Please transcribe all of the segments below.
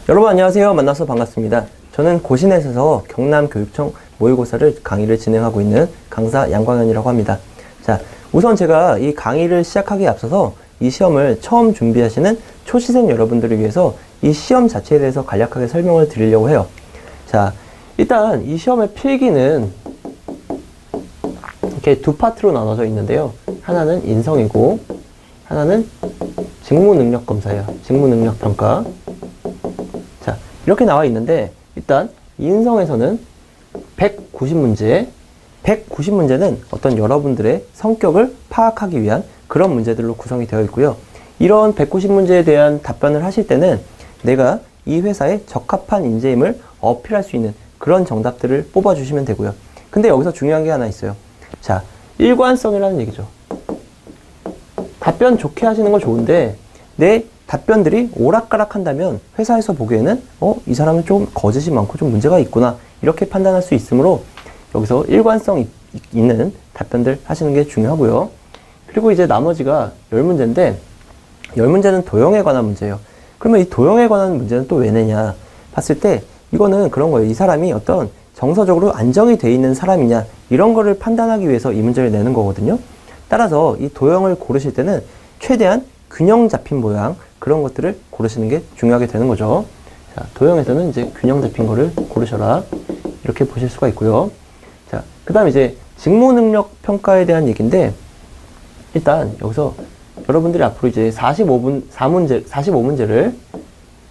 여러분 안녕하세요. 만나서 반갑습니다. 저는 고신에서 경남교육청 모의고사를 강의를 진행하고 있는 강사 양광현이라고 합니다. 자, 우선 제가 이 강의를 시작하기에 앞서서 이 시험을 처음 준비하시는 초시생 여러분들을 위해서 이 시험 자체에 대해서 간략하게 설명을 드리려고 해요. 자, 일단 이 시험의 필기는 이렇게 두 파트로 나눠져 있는데요. 하나는 인성이고 하나는 직무능력검사예요. 직무능력평가. 자, 이렇게 나와 있는데 일단 인성에서는 190문제, 190문제는 어떤 여러분들의 성격을 파악하기 위한 그런 문제들로 구성이 되어 있고요. 이런 190문제에 대한 답변을 하실 때는 내가 이 회사에 적합한 인재임을 어필할 수 있는 그런 정답들을 뽑아주시면 되고요. 근데 여기서 중요한 게 하나 있어요. 자, 일관성이라는 얘기죠. 답변 좋게 하시는 건 좋은데 내 답변들이 오락가락 한다면 회사에서 보기에는 이 사람은 좀 거짓이 많고 좀 문제가 있구나 이렇게 판단할 수 있으므로 여기서 일관성 있는 답변들 하시는 게 중요하고요. 그리고 이제 나머지가 10문제인데 10문제는 도형에 관한 문제예요. 그러면 이 도형에 관한 문제는 또 왜 내냐 봤을 때 이거는 그런 거예요. 이 사람이 어떤 정서적으로 안정이 돼 있는 사람이냐 이런 거를 판단하기 위해서 이 문제를 내는 거거든요. 따라서 이 도형을 고르실 때는 최대한 균형 잡힌 모양 그런 것들을 고르시는 게 중요하게 되는 거죠. 자, 도형에서는 이제 균형 잡힌 거를 고르셔라 이렇게 보실 수가 있고요. 자, 그 다음 이제 직무능력 평가에 대한 얘기인데 일단 여기서 여러분들이 앞으로 이제 45문제를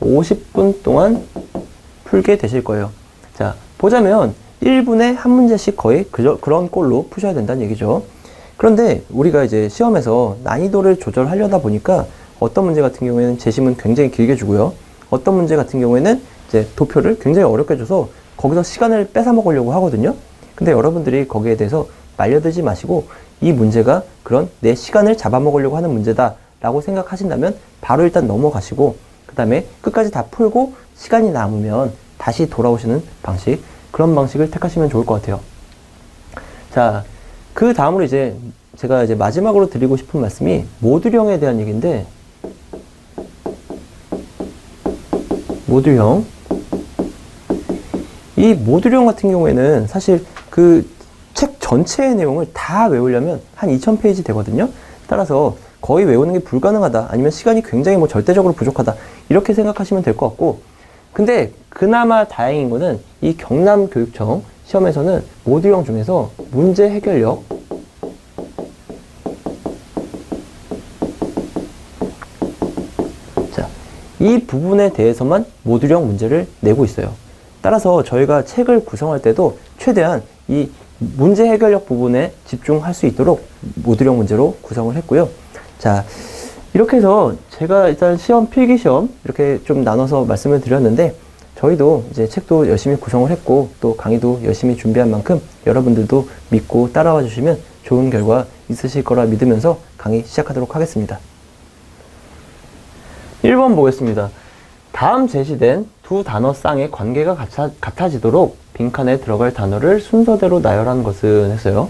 50분 동안 풀게 되실 거예요. 자, 보자면 1분에 한 문제씩 거의 그런 꼴로 푸셔야 된다는 얘기죠. 그런데 우리가 이제 시험에서 난이도를 조절하려다 보니까 어떤 문제 같은 경우에는 재심은 굉장히 길게 주고요. 어떤 문제 같은 경우에는 이제 도표를 굉장히 어렵게 줘서 거기서 시간을 뺏어 먹으려고 하거든요. 근데 여러분들이 거기에 대해서 말려들지 마시고 이 문제가 그런 내 시간을 잡아먹으려고 하는 문제다 라고 생각하신다면 바로 일단 넘어가시고 그 다음에 끝까지 다 풀고 시간이 남으면 다시 돌아오시는 방식, 그런 방식을 택하시면 좋을 것 같아요. 자, 그 다음으로 이제 제가 이제 마지막으로 드리고 싶은 말씀이 모듈형에 대한 얘기인데 모듈형. 이 모듈형 같은 경우에는 사실 그 책 전체의 내용을 다 외우려면 한 2000페이지 되거든요. 따라서 거의 외우는 게 불가능하다 아니면 시간이 굉장히 뭐 절대적으로 부족하다 이렇게 생각하시면 될 것 같고 근데 그나마 다행인 거는 이 경남교육청 시험에서는 모듈형 중에서 문제 해결력 자, 이 부분에 대해서만 모듈형 문제를 내고 있어요. 따라서 저희가 책을 구성할 때도 최대한 이 문제 해결력 부분에 집중할 수 있도록 모듈형 문제로 구성을 했고요. 자, 이렇게 해서 제가 일단 시험 필기시험 이렇게 좀 나눠서 말씀을 드렸는데 저희도 이제 책도 열심히 구성을 했고 또 강의도 열심히 준비한 만큼 여러분들도 믿고 따라와 주시면 좋은 결과 있으실 거라 믿으면서 강의 시작하도록 하겠습니다. 1번 보겠습니다. 다음 제시된 두 단어 쌍의 관계가 같아지도록 빈칸에 들어갈 단어를 순서대로 나열한 것은 했어요.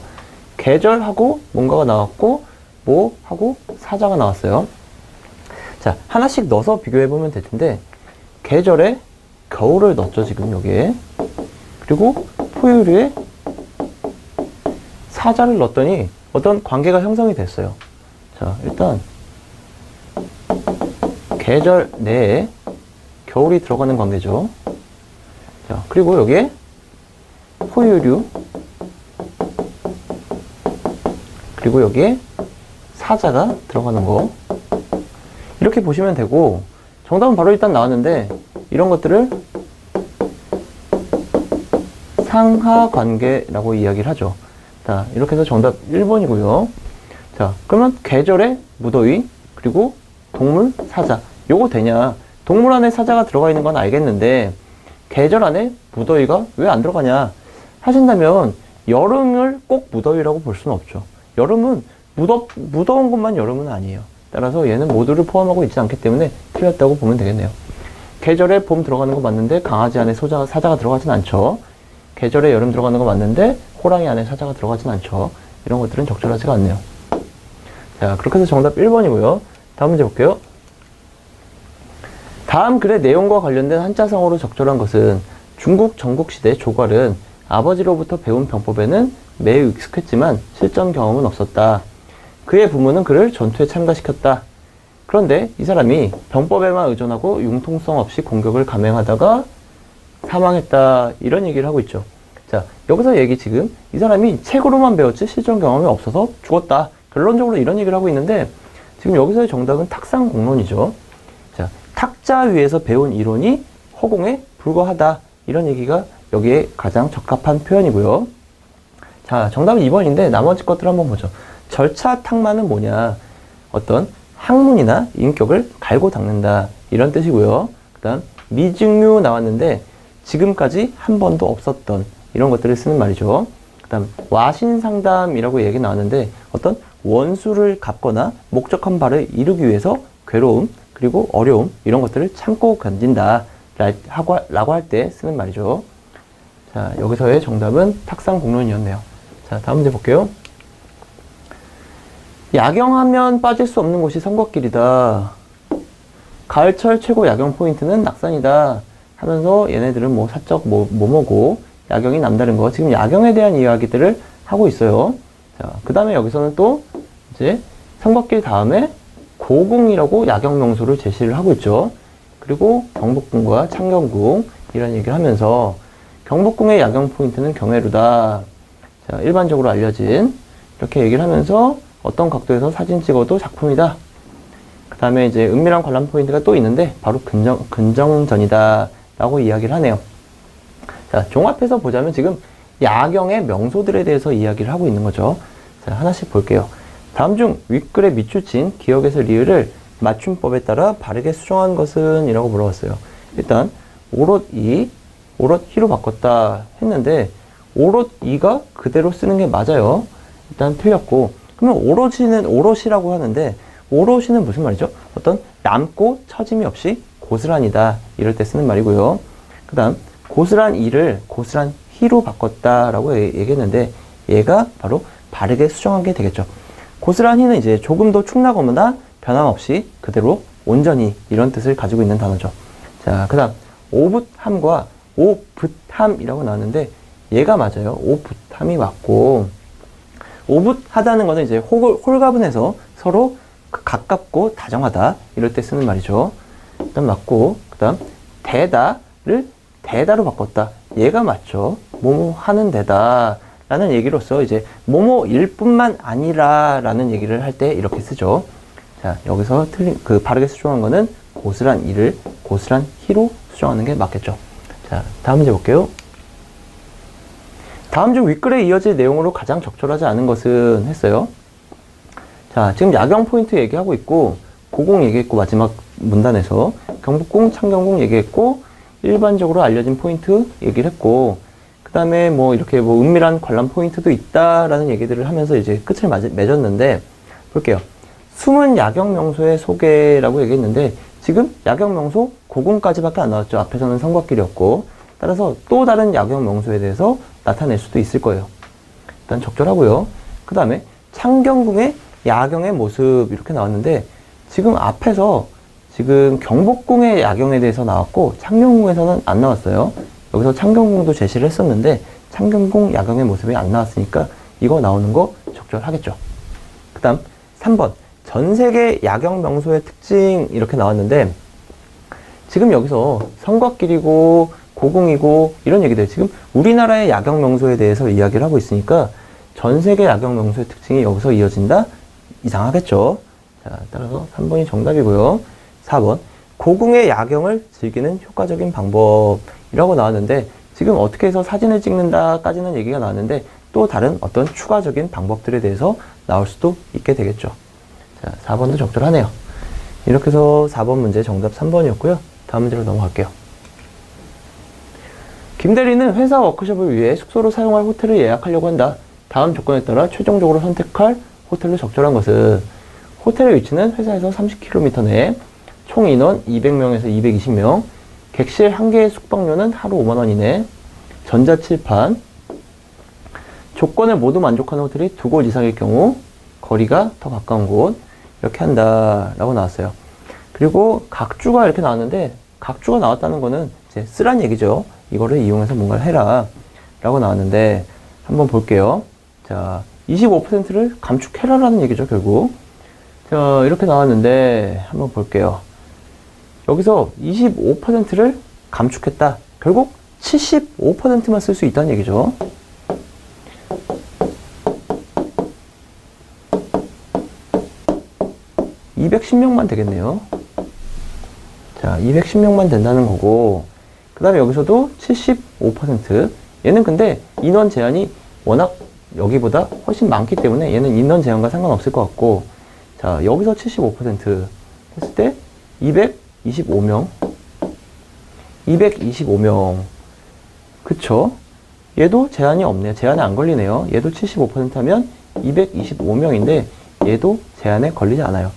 계절하고 뭔가가 나왔고 뭐 하고 사자가 나왔어요. 자, 하나씩 넣어서 비교해보면 될 텐데 계절에 겨울을 넣었죠, 지금 여기에. 그리고 포유류에 사자를 넣었더니 어떤 관계가 형성이 됐어요. 자, 일단 계절 내에 겨울이 들어가는 관계죠. 자, 그리고 여기에 포유류 그리고 여기에 사자가 들어가는 거 이렇게 보시면 되고 정답은 바로 일단 나왔는데 이런 것들을 상하관계라고 이야기를 하죠. 자, 이렇게 해서 정답 1번이고요. 자, 그러면 계절에 무더위 그리고 동물 사자 요거 되냐? 동물 안에 사자가 들어가 있는 건 알겠는데 계절 안에 무더위가 왜 안 들어가냐 하신다면 여름을 꼭 무더위라고 볼 수는 없죠. 여름은 무더운 것만 여름은 아니에요. 따라서 얘는 모두를 포함하고 있지 않기 때문에 틀렸다고 보면 되겠네요. 계절에 봄 들어가는 거 맞는데 강아지 안에 사자가 들어가진 않죠. 계절에 여름 들어가는 거 맞는데 호랑이 안에 사자가 들어가진 않죠. 이런 것들은 적절하지가 않네요. 자, 그렇게 해서 정답 1번이고요. 다음 문제 볼게요. 다음 글의 내용과 관련된 한자성어로 적절한 것은 중국 전국시대 조괄은 아버지로부터 배운 병법에는 매우 익숙했지만 실전 경험은 없었다. 그의 부모는 그를 전투에 참가시켰다. 그런데 이 사람이 병법에만 의존하고 융통성 없이 공격을 감행하다가 사망했다. 이런 얘기를 하고 있죠. 자, 여기서 얘기 지금 이 사람이 책으로만 배웠지 실전 경험이 없어서 죽었다. 결론적으로 이런 얘기를 하고 있는데 지금 여기서의 정답은 탁상공론이죠. 자, 탁자 위에서 배운 이론이 허공에 불과하다. 이런 얘기가 여기에 가장 적합한 표현이고요. 자, 정답은 2번인데 나머지 것들 한번 보죠. 절차탁마는 뭐냐? 어떤 학문이나 인격을 갈고 닦는다. 이런 뜻이고요. 그 다음 미증류 나왔는데 지금까지 한 번도 없었던 이런 것들을 쓰는 말이죠. 그 다음 와신상담이라고 얘기 나왔는데 어떤 원수를 갚거나 목적한 바를 이루기 위해서 괴로움 그리고 어려움 이런 것들을 참고 견딘다 라고 할 때 쓰는 말이죠. 자, 여기서의 정답은 탁상공론이었네요. 자, 다음 문제 볼게요. 야경하면 빠질 수 없는 곳이 성곽길이다. 가을철 최고 야경 포인트는 낙산이다. 하면서 얘네들은 뭐 사적 뭐뭐고 야경이 남다른 거 지금 야경에 대한 이야기들을 하고 있어요. 자, 그 다음에 여기서는 또 이제 성곽길 다음에 고궁이라고 야경 명소를 제시를 하고 있죠. 그리고 경복궁과 창경궁 이런 얘기를 하면서 경복궁의 야경 포인트는 경회루다. 자, 일반적으로 알려진 이렇게 얘기를 하면서 어떤 각도에서 사진 찍어도 작품이다. 그 다음에 이제 은밀한 관람 포인트가 또 있는데 바로 근정전이다 라고 이야기를 하네요. 자, 종합해서 보자면 지금 야경의 명소들에 대해서 이야기를 하고 있는 거죠. 자, 하나씩 볼게요. 다음 중 윗글에 밑줄친 기역에서 리을을 맞춤법에 따라 바르게 수정한 것은? 이라고 물어봤어요. 일단 오롯이, 오롯히로 바꿨다 했는데 오롯이가 그대로 쓰는 게 맞아요. 일단 틀렸고 그러면 오롯이라고 하는데 오롯이는 무슨 말이죠? 어떤 남고 처짐이 없이 고스란이다 이럴 때 쓰는 말이고요. 그 다음 고스란 이를 고스란 히로 바꿨다라고 얘기했는데 얘가 바로 바르게 수정한 게 되겠죠. 고스란 히는 이제 조금 더 축나거나 변함없이 그대로 온전히 이런 뜻을 가지고 있는 단어죠. 자, 그 다음 오붓함과 오붓함이라고 나왔는데 얘가 맞아요. 오붓함이 맞고 오붓하다는 거는 이제 홀가분해서 서로 가깝고 다정하다 이럴 때 쓰는 말이죠. 일단 맞고 그 다음 대다를 대다로 바꿨다. 얘가 맞죠. 뭐뭐 하는 데다 라는 얘기로서 이제 뭐뭐일 뿐만 아니라 라는 얘기를 할 때 이렇게 쓰죠. 자, 여기서 바르게 수정한 거는 고스란 이를 고스란 히로 수정하는 게 맞겠죠. 자, 다음 문제 볼게요. 다음 중 윗글에 이어질 내용으로 가장 적절하지 않은 것은? 했어요. 자, 지금 야경 포인트 얘기하고 있고 고궁 얘기했고 마지막 문단에서 경복궁, 창경궁 얘기했고 일반적으로 알려진 포인트 얘기를 했고 그 다음에 뭐 이렇게 뭐 은밀한 관람 포인트도 있다라는 얘기들을 하면서 이제 끝을 맺었는데 볼게요. 숨은 야경 명소의 소개라고 얘기했는데 지금 야경 명소 고궁까지밖에 안 나왔죠. 앞에서는 성곽길이었고 따라서 또 다른 야경 명소에 대해서 나타낼 수도 있을 거예요. 일단 적절하고요. 그 다음에 창경궁의 야경의 모습 이렇게 나왔는데 지금 앞에서 지금 경복궁의 야경에 대해서 나왔고 창경궁에서는 안 나왔어요. 여기서 창경궁도 제시를 했었는데 창경궁 야경의 모습이 안 나왔으니까 이거 나오는 거 적절하겠죠. 그 다음 3번 전 세계 야경 명소의 특징 이렇게 나왔는데 지금 여기서 성곽길이고 고궁이고 이런 얘기들 지금 우리나라의 야경 명소에 대해서 이야기를 하고 있으니까 전 세계 야경 명소의 특징이 여기서 이어진다? 이상하겠죠. 자, 따라서 3번이 정답이고요. 4번 고궁의 야경을 즐기는 효과적인 방법이라고 나왔는데 지금 어떻게 해서 사진을 찍는다까지는 얘기가 나왔는데 또 다른 어떤 추가적인 방법들에 대해서 나올 수도 있게 되겠죠. 자, 4번도 적절하네요. 이렇게 해서 4번 문제 정답 3번이었고요. 다음 문제로 넘어갈게요. 김대리는 회사 워크숍을 위해 숙소로 사용할 호텔을 예약하려고 한다. 다음 조건에 따라 최종적으로 선택할 호텔로 적절한 것은? 호텔의 위치는 회사에서 30km 내에 총 인원 200명에서 220명, 객실 1개의 숙박료는 하루 5만원 이내, 전자칠판, 조건을 모두 만족하는 호텔이 2곳 이상일 경우 거리가 더 가까운 곳 이렇게 한다 라고 나왔어요. 그리고 각주가 이렇게 나왔는데 각주가 나왔다는 거는 이제 쓰란 얘기죠. 이거를 이용해서 뭔가를 해라 라고 나왔는데 한번 볼게요. 자, 25%를 감축해라라는 얘기죠, 결국. 자, 이렇게 나왔는데 한번 볼게요. 여기서 25%를 감축했다. 결국 75%만 쓸 수 있다는 얘기죠. (210명만) 되겠네요. 자, 210명만 된다는 거고, 그 다음에 여기서도 75%. 얘는 근데 인원 제한이 워낙 여기보다 훨씬 많기 때문에 얘는 인원 제한과 상관없을 것 같고, 자, 여기서 75% 했을 때 225명. 225명. 그쵸? 얘도 제한이 없네요. 제한이 안 걸리네요. 얘도 75% 하면 225명인데 얘도 제한에 걸리지 않아요.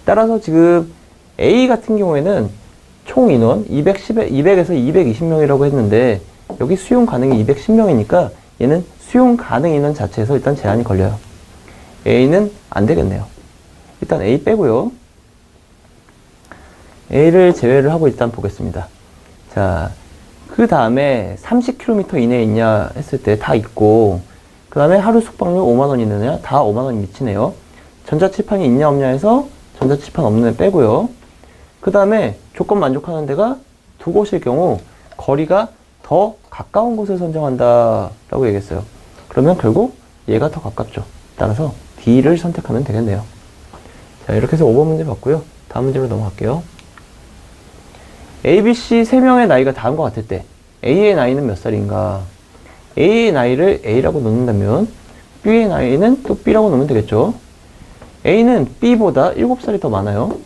따라서 지금 A 같은 경우에는 총 인원 210에서 220명이라고 했는데 여기 수용 가능이 210명이니까 얘는 수용 가능 인원 자체에서 일단 제한이 걸려요. A는 안 되겠네요. 일단 A 빼고요. A를 제외를 하고 일단 보겠습니다. 자, 그 다음에 30km 이내에 있냐 했을 때 다 있고, 그 다음에 하루 숙박료 5만원 이내냐? 다 5만원이 미치네요. 전자칠판이 있냐 없냐 해서 전자칠판 없는 애 빼고요. 그 다음에 조건 만족하는 데가 두 곳일 경우 거리가 더 가까운 곳을 선정한다 라고 얘기했어요. 그러면 결국 얘가 더 가깝죠. 따라서 D를 선택하면 되겠네요. 자, 이렇게 해서 5번 문제 봤고요. 다음 문제로 넘어갈게요. A, B, C 3명의 나이가 다음과 같을 때 A의 나이는 몇 살인가? A의 나이를 A라고 놓는다면 B의 나이는 또 B라고 놓으면 되겠죠. A는 B보다 7살이 더 많아요.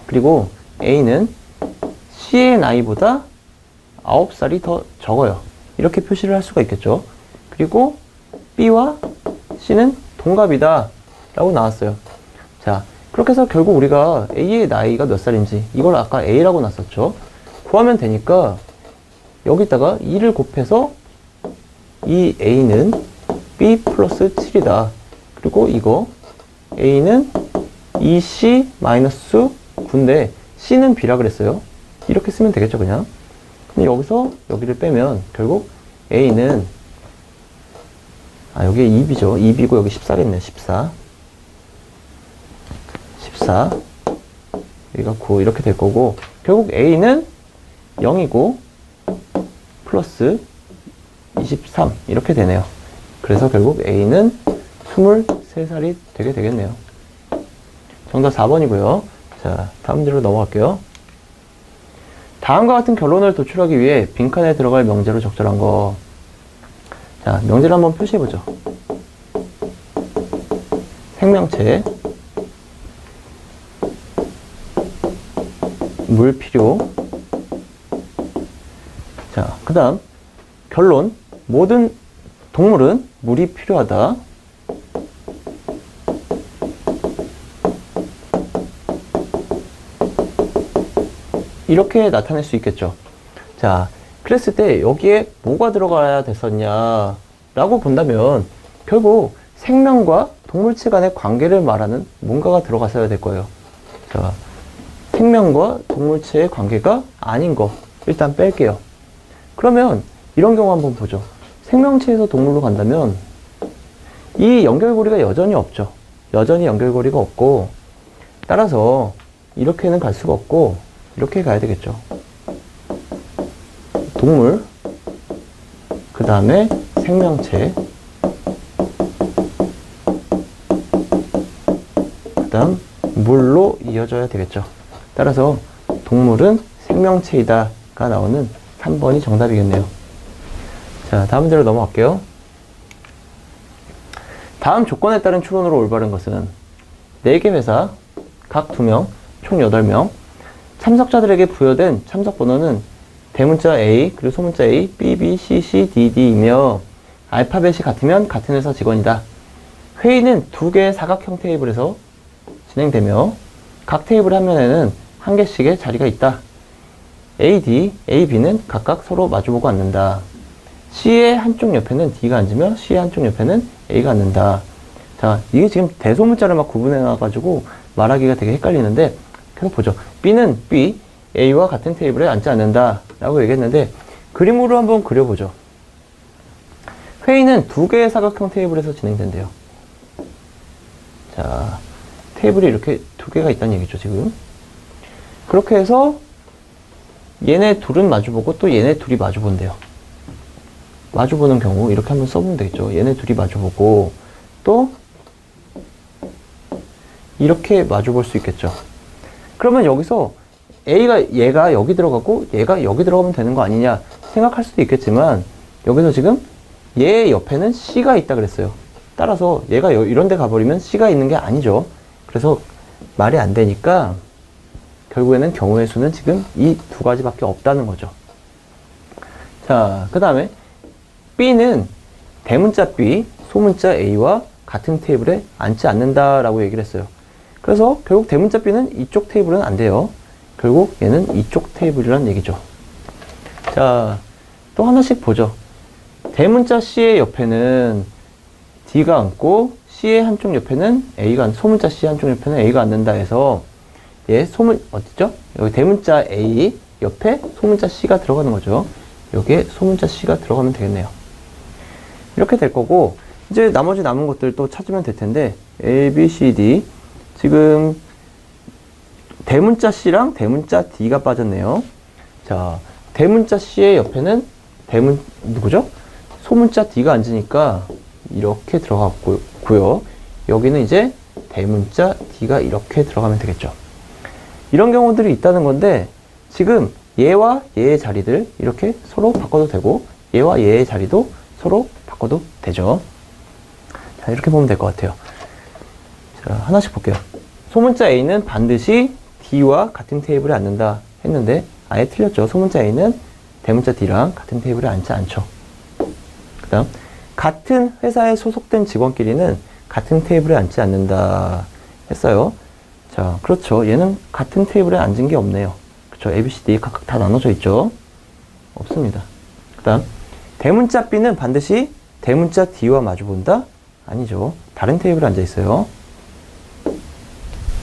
그리고 A는 C의 나이보다 9살이 더 적어요. 이렇게 표시를 할 수가 있겠죠. 그리고 B와 C는 동갑이다 라고 나왔어요. 자, 그렇게 해서 결국 우리가 A의 나이가 몇 살인지 이걸 아까 A라고 놨었죠. 구하면 되니까 여기다가 2를 곱해서 이 A는 B 플러스 7이다. 그리고 이거 A는 2C 마이너스 9인데 C는 B라 그랬어요. 이렇게 쓰면 되겠죠, 그냥. 근데 여기서 여기를 빼면 결국 A는 여기에 2B죠. 2B고 여기 14겠네요. 14. 여기가 9 이렇게 될 거고, 결국 A는 0이고 플러스 23 이렇게 되네요. 그래서 결국 A는 23살이 되게 되겠네요. 정답 4번이고요. 자, 다음 문제로 넘어갈게요. 다음과 같은 결론을 도출하기 위해 빈칸에 들어갈 명제로 적절한 거. 자, 명제를 한번 표시해보죠. 생명체, 물 필요. 자, 그 다음 결론, 모든 동물은 물이 필요하다. 이렇게 나타낼 수 있겠죠. 자, 그랬을 때 여기에 뭐가 들어가야 됐었냐 라고 본다면 결국 생명과 동물체 간의 관계를 말하는 뭔가가 들어갔어야 될 거예요. 자, 생명과 동물체의 관계가 아닌 거 일단 뺄게요. 그러면 이런 경우 한번 보죠. 생명체에서 동물로 간다면 이 연결고리가 여전히 없죠. 여전히 연결고리가 없고, 따라서 이렇게는 갈 수가 없고 이렇게 가야 되겠죠. 동물, 그 다음에 생명체, 그 다음 물로 이어져야 되겠죠. 따라서 동물은 생명체이다가 나오는 3번이 정답이겠네요. 자, 다음 문제로 넘어갈게요. 다음 조건에 따른 추론으로 올바른 것은 4개 회사, 각 2명, 총 8명, 참석자들에게 부여된 참석 번호는 대문자 A, 그리고 소문자 A, B, B, C, C, D, D이며 알파벳이 같으면 같은 회사 직원이다. 회의는 2개의 사각형 테이블에서 진행되며 각 테이블 한 면에는 1개씩의 자리가 있다. A, D, A, B는 각각 서로 마주보고 앉는다. C의 한쪽 옆에는 D가 앉으며 C의 한쪽 옆에는 A가 앉는다. 자, 이게 지금 대소문자를 막 구분해놔가지고 말하기가 되게 헷갈리는데 계속 보죠. B는 B, A와 같은 테이블에 앉지 않는다 라고 얘기했는데, 그림으로 한번 그려보죠. 회의는 두 개의 사각형 테이블에서 진행된대요. 자, 테이블이 이렇게 두 개가 있다는 얘기죠, 지금. 그렇게 해서 얘네 둘은 마주보고 또 얘네 둘이 마주본대요. 마주보는 경우 이렇게 한번 써보면 되겠죠. 얘네 둘이 마주보고 또 이렇게 마주볼 수 있겠죠. 그러면 여기서 얘가 여기 들어가고 얘가 여기 들어가면 되는 거 아니냐 생각할 수도 있겠지만, 여기서 지금 얘 옆에는 C가 있다 그랬어요. 따라서 얘가 이런 데 가버리면 C가 있는 게 아니죠. 그래서 말이 안 되니까 결국에는 경우의 수는 지금 이 두 가지밖에 없다는 거죠. 자, 그 다음에 B는 대문자 B, 소문자 A와 같은 테이블에 앉지 않는다라고 얘기를 했어요. 그래서 결국 대문자 B는 이쪽 테이블은 안 돼요. 결국 얘는 이쪽 테이블이란 얘기죠. 자, 또 하나씩 보죠. 대문자 C의 옆에는 D가 앉고 C의 한쪽 옆에는 A가 소문자 C 한쪽 옆에는 A가 앉는다 해서 얘 어디죠? 여기 대문자 A 옆에 소문자 C가 들어가는 거죠. 여기에 소문자 C가 들어가면 되겠네요. 이렇게 될 거고, 이제 나머지 남은 것들 또 찾으면 될 텐데, A, B, C, D. 지금 대문자 C랑 대문자 D가 빠졌네요. 자, 대문자 C의 옆에는 누구죠? 소문자 D가 앉으니까 이렇게 들어갔고요. 여기는 이제 대문자 D가 이렇게 들어가면 되겠죠. 이런 경우들이 있다는 건데, 지금 얘와 얘의 자리들 이렇게 서로 바꿔도 되고, 얘와 얘의 자리도 서로 바꿔도 되죠. 자, 이렇게 보면 될 것 같아요. 자, 하나씩 볼게요. 소문자 A는 반드시 D와 같은 테이블에 앉는다 했는데 아예 틀렸죠. 소문자 A는 대문자 D랑 같은 테이블에 앉지 않죠. 그 다음, 같은 회사에 소속된 직원끼리는 같은 테이블에 앉지 않는다 했어요. 자, 그렇죠. 얘는 같은 테이블에 앉은 게 없네요. 그렇죠. A, B, C, D 각각 다 나눠져 있죠. 없습니다. 그 다음, 대문자 B는 반드시 대문자 D와 마주본다? 아니죠. 다른 테이블에 앉아 있어요.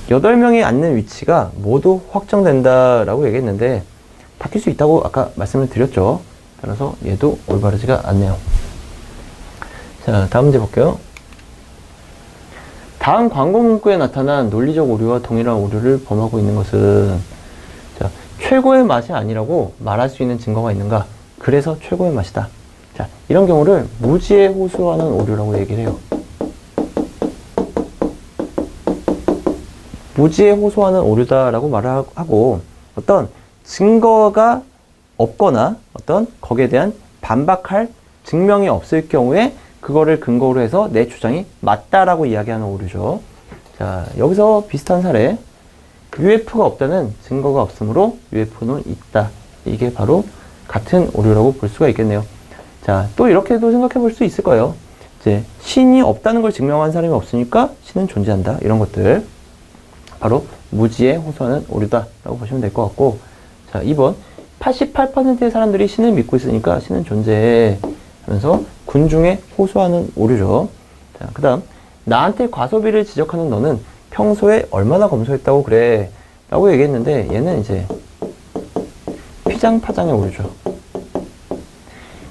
8명이 앉는 위치가 모두 확정된다라고 얘기했는데 바뀔 수 있다고 아까 말씀을 드렸죠. 따라서 얘도 올바르지가 않네요. 자, 다음 문제 볼게요. 다음 광고 문구에 나타난 논리적 오류와 동일한 오류를 범하고 있는 것은, 자, 최고의 맛이 아니라고 말할 수 있는 증거가 있는가? 그래서 최고의 맛이다. 자, 이런 경우를 무지에 호소하는 오류라고 얘기를 해요. 무지에 호소하는 오류다라고 말을 하고, 어떤 증거가 없거나 어떤 거기에 대한 반박할 증명이 없을 경우에 그거를 근거로 해서 내 주장이 맞다라고 이야기하는 오류죠. 자, 여기서 비슷한 사례. UF가 없다는 증거가 없으므로 UF는 있다. 이게 바로 같은 오류라고 볼 수가 있겠네요. 자, 또 이렇게도 생각해 볼 수 있을 거예요. 이제 신이 없다는 걸 증명한 사람이 없으니까 신은 존재한다. 이런 것들. 바로 무지에 호소하는 오류다라고 보시면 될 것 같고, 자, 2번 88%의 사람들이 신을 믿고 있으니까 신은 존재해 하면서 군중에 호소하는 오류죠. 자, 그 다음, 나한테 과소비를 지적하는 너는 평소에 얼마나 검소했다고 그래 라고 얘기했는데, 얘는 이제 피장파장의 오류죠.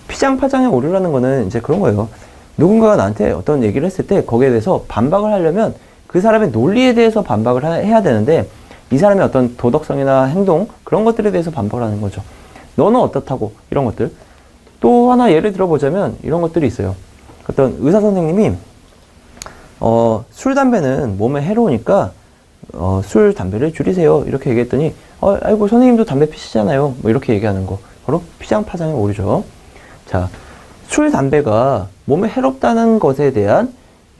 피장파장의 오류라는 거는 이제 그런 거예요. 누군가가 나한테 어떤 얘기를 했을 때 거기에 대해서 반박을 하려면 그 사람의 논리에 대해서 반박을 해야 되는데, 이 사람의 어떤 도덕성이나 행동, 그런 것들에 대해서 반박을 하는 거죠. 너는 어떻다고, 이런 것들. 또 하나 예를 들어보자면 이런 것들이 있어요. 어떤 의사 선생님이 술, 담배는 몸에 해로우니까 술, 담배를 줄이세요. 이렇게 얘기했더니 아이고 선생님도 담배 피시잖아요. 뭐 이렇게 얘기하는 거. 바로 피장파장의 오류죠. 자, 술, 담배가 몸에 해롭다는 것에 대한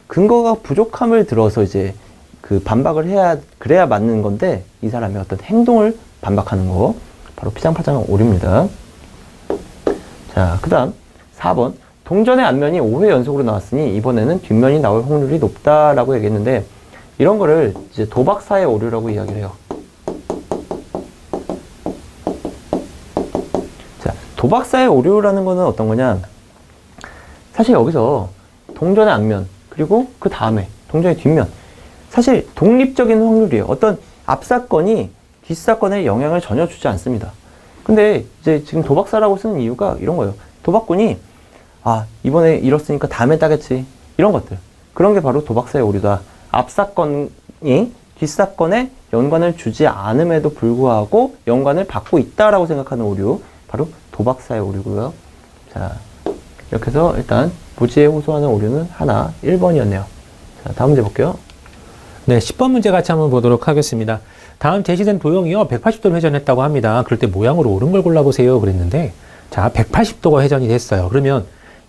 근거가 부족함을 들어서 이제 그 반박을 그래야 맞는 건데, 이 사람의 어떤 행동을 반박하는 거. 바로 피장파장의 오류입니다. 자, 그 다음 4번. 동전의 앞면이 5회 연속으로 나왔으니 이번에는 뒷면이 나올 확률이 높다라고 얘기했는데, 이런 거를 이제 도박사의 오류라고 이야기를 해요. 자, 도박사의 오류라는 거는 어떤 거냐? 사실 여기서 동전의 앞면, 그리고 그 다음에 동전의 뒷면, 사실 독립적인 확률이에요. 어떤 앞사건이 뒷사건에 영향을 전혀 주지 않습니다. 근데 이제 지금 도박사라고 쓰는 이유가 이런 거예요. 도박꾼이 이번에 잃었으니까 다음에 따겠지. 이런 것들. 그런 게 바로 도박사의 오류다. 앞사건이 뒷사건에 연관을 주지 않음에도 불구하고 연관을 받고 있다라고 생각하는 오류. 바로 도박사의 오류고요. 자, 이렇게 해서 일단 무지에 호소하는 오류는 하나, 1번이었네요. 자, 다음 문제 볼게요. 네, 10번 문제 같이 한번 보도록 하겠습니다. 다음 제시된 도형이요, 180도로 회전했다고 합니다. 그럴 때 모양으로 옳은 걸 골라보세요. 그랬는데, 자, 180도가 회전이 됐어요. 그러면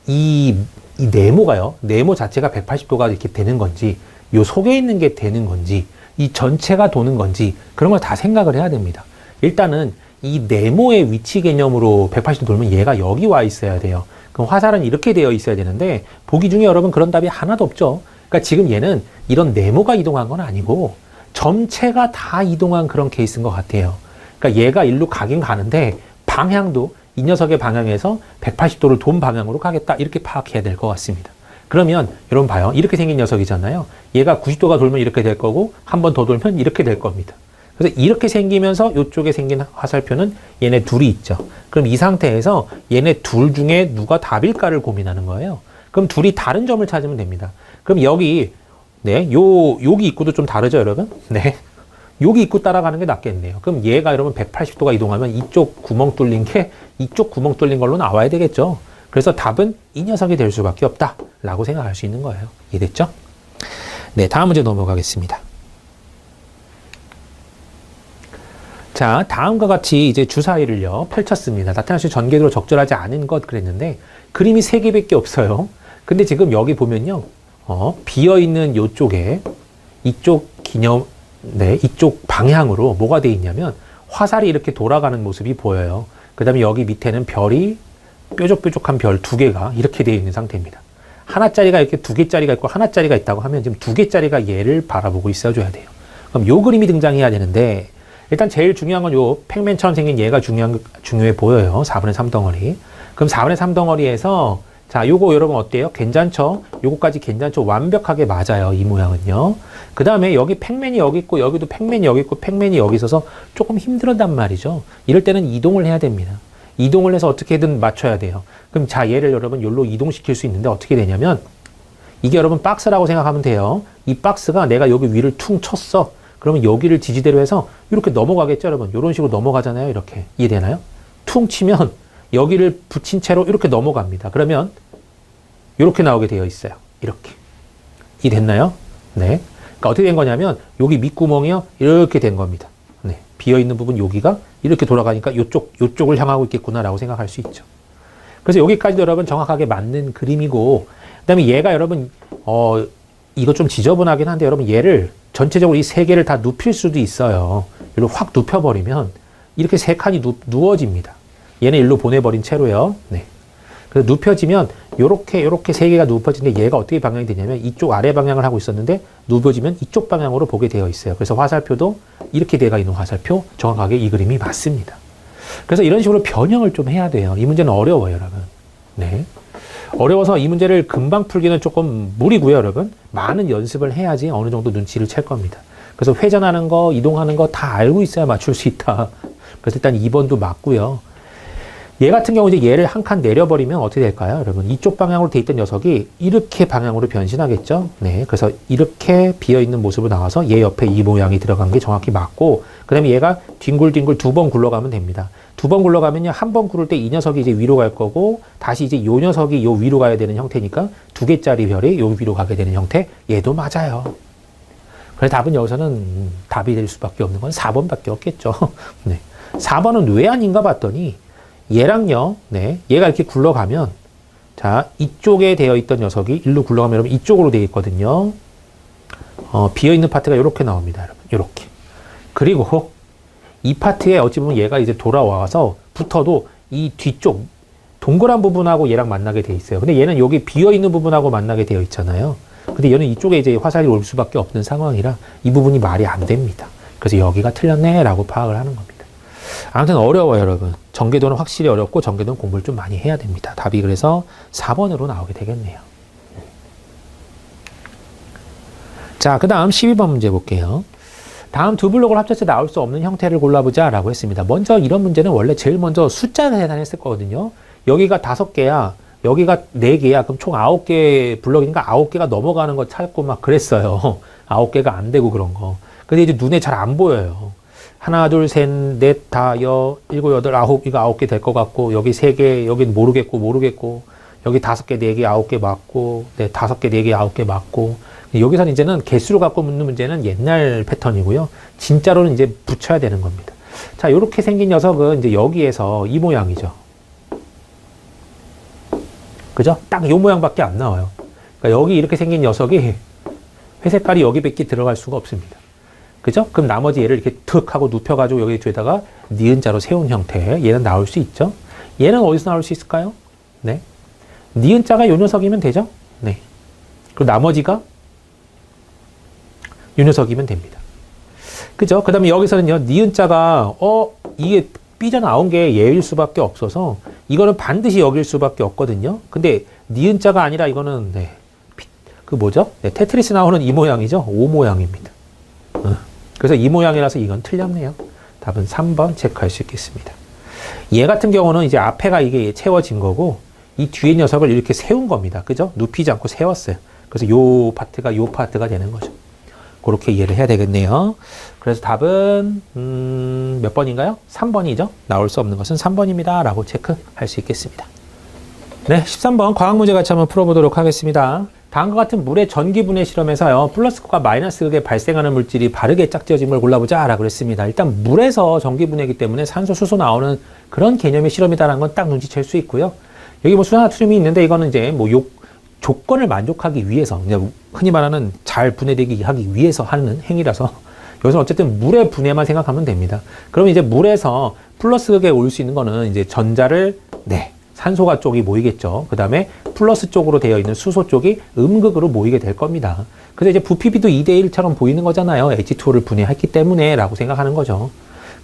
이 네모가요, 네모 자체가 180도가 이렇게 되는 건지, 요 속에 있는 게 되는 건지, 이 전체가 도는 건지, 그런 걸 다 생각을 해야 됩니다. 일단은 이 네모의 위치 개념으로 180도 돌면 얘가 여기 와 있어야 돼요. 그럼 화살은 이렇게 되어 있어야 되는데, 보기 중에 여러분 그런 답이 하나도 없죠. 그러니까 지금 얘는 이런 네모가 이동한 건 아니고 점체가 다 이동한 그런 케이스인 것 같아요. 그러니까 얘가 일로 가긴 가는데 방향도 이 녀석의 방향에서 180도를 돈 방향으로 가겠다, 이렇게 파악해야 될 것 같습니다. 그러면 여러분 봐요. 이렇게 생긴 녀석이잖아요. 얘가 90도가 돌면 이렇게 될 거고 한 번 더 돌면 이렇게 될 겁니다. 그래서 이렇게 생기면서 이쪽에 생긴 화살표는 얘네 둘이 있죠. 그럼 이 상태에서 얘네 둘 중에 누가 답일까를 고민하는 거예요. 그럼 둘이 다른 점을 찾으면 됩니다. 그럼 여기, 네, 여기 입구도 좀 다르죠, 여러분? 네. 여기 입구 따라가는 게 낫겠네요. 그럼 얘가 여러분 180도가 이동하면 이쪽 구멍 뚫린 게 이쪽 구멍 뚫린 걸로 나와야 되겠죠. 그래서 답은 이 녀석이 될 수밖에 없다 라고 생각할 수 있는 거예요. 이해됐죠? 네, 다음 문제 넘어가겠습니다. 자, 다음과 같이 이제 주사위를요, 펼쳤습니다. 나타날 수 전개도로 적절하지 않은 것 그랬는데, 그림이 3개밖에 없어요. 근데 지금 여기 보면요, 비어있는 요쪽에, 이쪽 이쪽 방향으로 뭐가 돼 있냐면, 화살이 이렇게 돌아가는 모습이 보여요. 그 다음에 여기 밑에는 별이, 뾰족뾰족한 별 2개가 이렇게 되어 있는 상태입니다. 하나짜리가 이렇게 2개짜리가 있고, 하나짜리가 있다고 하면 지금 2개짜리가 얘를 바라보고 있어줘야 돼요. 그럼 요 그림이 등장해야 되는데, 일단 제일 중요한 건 요 팩맨처럼 생긴 얘가 중요해 보여요. 4분의 3 덩어리. 그럼 4분의 3 덩어리에서, 자, 요거 여러분 어때요? 괜찮죠? 요거까지 괜찮죠? 완벽하게 맞아요. 이 모양은요. 그 다음에 여기 팩맨이 여기 있고, 여기도 팩맨이 여기 있고, 팩맨이 여기 있어서 조금 힘들었단 말이죠. 이럴 때는 이동을 해야 됩니다. 이동을 해서 어떻게든 맞춰야 돼요. 그럼 자, 얘를 여러분 여기로 이동시킬 수 있는데 어떻게 되냐면, 이게 여러분 박스라고 생각하면 돼요. 이 박스가 내가 여기 위를 퉁 쳤어. 그러면 여기를 지지대로 해서 이렇게 넘어가겠죠, 여러분. 이런 식으로 넘어가잖아요, 이렇게. 이해되나요? 퉁 치면 여기를 붙인 채로 이렇게 넘어갑니다. 그러면 이렇게 나오게 되어 있어요. 이렇게. 이해됐나요? 네. 그러니까 어떻게 된 거냐면 여기 밑구멍이요, 이렇게 된 겁니다. 네. 비어있는 부분 여기가 이렇게 돌아가니까 요쪽을 향하고 있겠구나라고 생각할 수 있죠. 그래서 여기까지도 여러분 정확하게 맞는 그림이고, 그 다음에 얘가 여러분, 이거 좀 지저분하긴 한데 여러분 얘를 전체적으로 이 3개를 다 눕힐 수도 있어요. 이리로 확 눕혀버리면 이렇게 3칸이 누워집니다. 얘는 일로 보내버린 채로요. 네. 그래서 눕혀지면 요렇게 3개가 눕혀지는데 얘가 어떻게 방향이 되냐면 이쪽 아래 방향을 하고 있었는데 눕혀지면 이쪽 방향으로 보게 되어 있어요. 그래서 화살표도 이렇게 되어 있는 화살표, 정확하게 이 그림이 맞습니다. 그래서 이런 식으로 변형을 좀 해야 돼요. 이 문제는 어려워요, 여러분. 네. 어려워서 이 문제를 금방 풀기는 조금 무리고요, 여러분. 많은 연습을 해야지 어느 정도 눈치를 챌 겁니다. 그래서 회전하는 거, 이동하는 거 다 알고 있어야 맞출 수 있다. 그래서 일단 2번도 맞고요. 얘 같은 경우 이제 얘를 한 칸 내려버리면 어떻게 될까요, 여러분? 이쪽 방향으로 돼 있던 녀석이 이렇게 방향으로 변신하겠죠? 네. 그래서 이렇게 비어있는 모습으로 나와서 얘 옆에 이 모양이 들어간 게 정확히 맞고, 그 다음에 얘가 뒹굴뒹굴 2번 굴러가면 됩니다. 2번 굴러가면요, 한 번 구를 때 이 녀석이 이제 위로 갈 거고, 다시 이제 요 녀석이 요 위로 가야 되는 형태니까 2개짜리 별이 요 위로 가게 되는 형태, 얘도 맞아요. 그래서 답은 여기서는 답이 될 수밖에 없는 건 4번밖에 없겠죠. 네. 4번은 왜 아닌가 봤더니, 얘랑요, 네, 얘가 이렇게 굴러가면, 자, 이쪽에 되어 있던 녀석이 일로 굴러가면 여러분 이쪽으로 되어 있거든요. 비어있는 파트가 이렇게 나옵니다, 여러분. 이렇게. 그리고 이 파트에 어찌 보면 얘가 이제 돌아와서 붙어도 이 뒤쪽 동그란 부분하고 얘랑 만나게 돼 있어요. 근데 얘는 여기 비어있는 부분하고 만나게 되어 있잖아요. 근데 얘는 이쪽에 이제 화살이 올 수밖에 없는 상황이라 이 부분이 말이 안 됩니다. 그래서 여기가 틀렸네 라고 파악을 하는 겁니다. 아무튼 어려워요, 여러분. 전개도는 확실히 어렵고 전개도는 공부를 좀 많이 해야 됩니다. 답이 그래서 4번으로 나오게 되겠네요. 자, 그 다음 12번 문제 볼게요. 다음 두 블록을 합쳐서 나올 수 없는 형태를 골라보자 라고 했습니다. 먼저 이런 문제는 원래 제일 먼저 숫자를 계산했을 거거든요. 여기가 5개야. 여기가 4개야. 그럼 총 9개 블럭이니까 9개가 넘어가는 거 찾고 막 그랬어요. 9개가 안 되고 그런 거. 근데 이제 눈에 잘 안 보여요. 하나, 둘, 셋, 넷, 다, 일곱, 여덟, 아홉, 이거 9개 될 것 같고, 여기 3개, 여긴 모르겠고, 여기 5개, 4개, 9개 맞고, 네, 5개, 4개, 9개 맞고, 여기서는 이제는 개수로 갖고 묻는 문제는 옛날 패턴이고요. 진짜로는 이제 붙여야 되는 겁니다. 자, 이렇게 생긴 녀석은 이제 여기에서 이 모양이죠. 그죠? 딱 이 모양밖에 안 나와요. 그러니까 여기 이렇게 생긴 녀석이 회색깔이 여기밖에 들어갈 수가 없습니다. 그죠? 그럼 나머지 얘를 이렇게 툭 하고 눕혀가지고 여기 뒤에다가 니은자로 세운 형태. 얘는 나올 수 있죠? 얘는 어디서 나올 수 있을까요? 네. 니은자가 요 녀석이면 되죠? 네. 그리고 나머지가 요 녀석이면 됩니다. 그죠? 그 다음에 여기서는요, 니은자가, 이게 삐져나온 게 얘일 수밖에 없어서, 이거는 반드시 여길 수밖에 없거든요. 근데, 니은자가 아니라 이거는, 네, 그 뭐죠? 네, 테트리스 나오는 이 모양이죠? O 모양입니다. 그래서 이 모양이라서 이건 틀렸네요. 답은 3번 체크할 수 있겠습니다. 얘 같은 경우는 이제 앞에가 이게 채워진 거고, 이 뒤에 녀석을 이렇게 세운 겁니다. 그죠? 눕히지 않고 세웠어요. 그래서 요 파트가 되는 거죠. 그렇게 이해를 해야 되겠네요. 그래서 답은 몇 번인가요? 3번이죠. 나올 수 없는 것은 3번입니다. 라고 체크할 수 있겠습니다. 네, 13번 과학 문제 같이 한번 풀어보도록 하겠습니다. 다음과 같은 물의 전기분해 실험에서요, 플러스극과 마이너스극에 발생하는 물질이 바르게 짝지어진 걸 골라보자 라고 했습니다. 일단 물에서 전기분해이기 때문에 산소, 수소 나오는 그런 개념의 실험이다라는 건 딱 눈치챌 수 있고요. 여기 뭐 수산화트륨이 있는데 이거는 이제 뭐 조건을 만족하기 위해서, 그냥 흔히 말하는 잘 분해되기 하기 위해서 하는 행위라서 여기서 어쨌든 물의 분해만 생각하면 됩니다. 그러면 이제 물에서 플러스극에 올 수 있는 거는 이제 전자를, 네, 산소가 쪽이 모이겠죠. 그 다음에 플러스 쪽으로 되어 있는 수소 쪽이 음극으로 모이게 될 겁니다. 그래서 이제 부피비도 2대1처럼 보이는 거잖아요. H2O를 분해했기 때문에 라고 생각하는 거죠.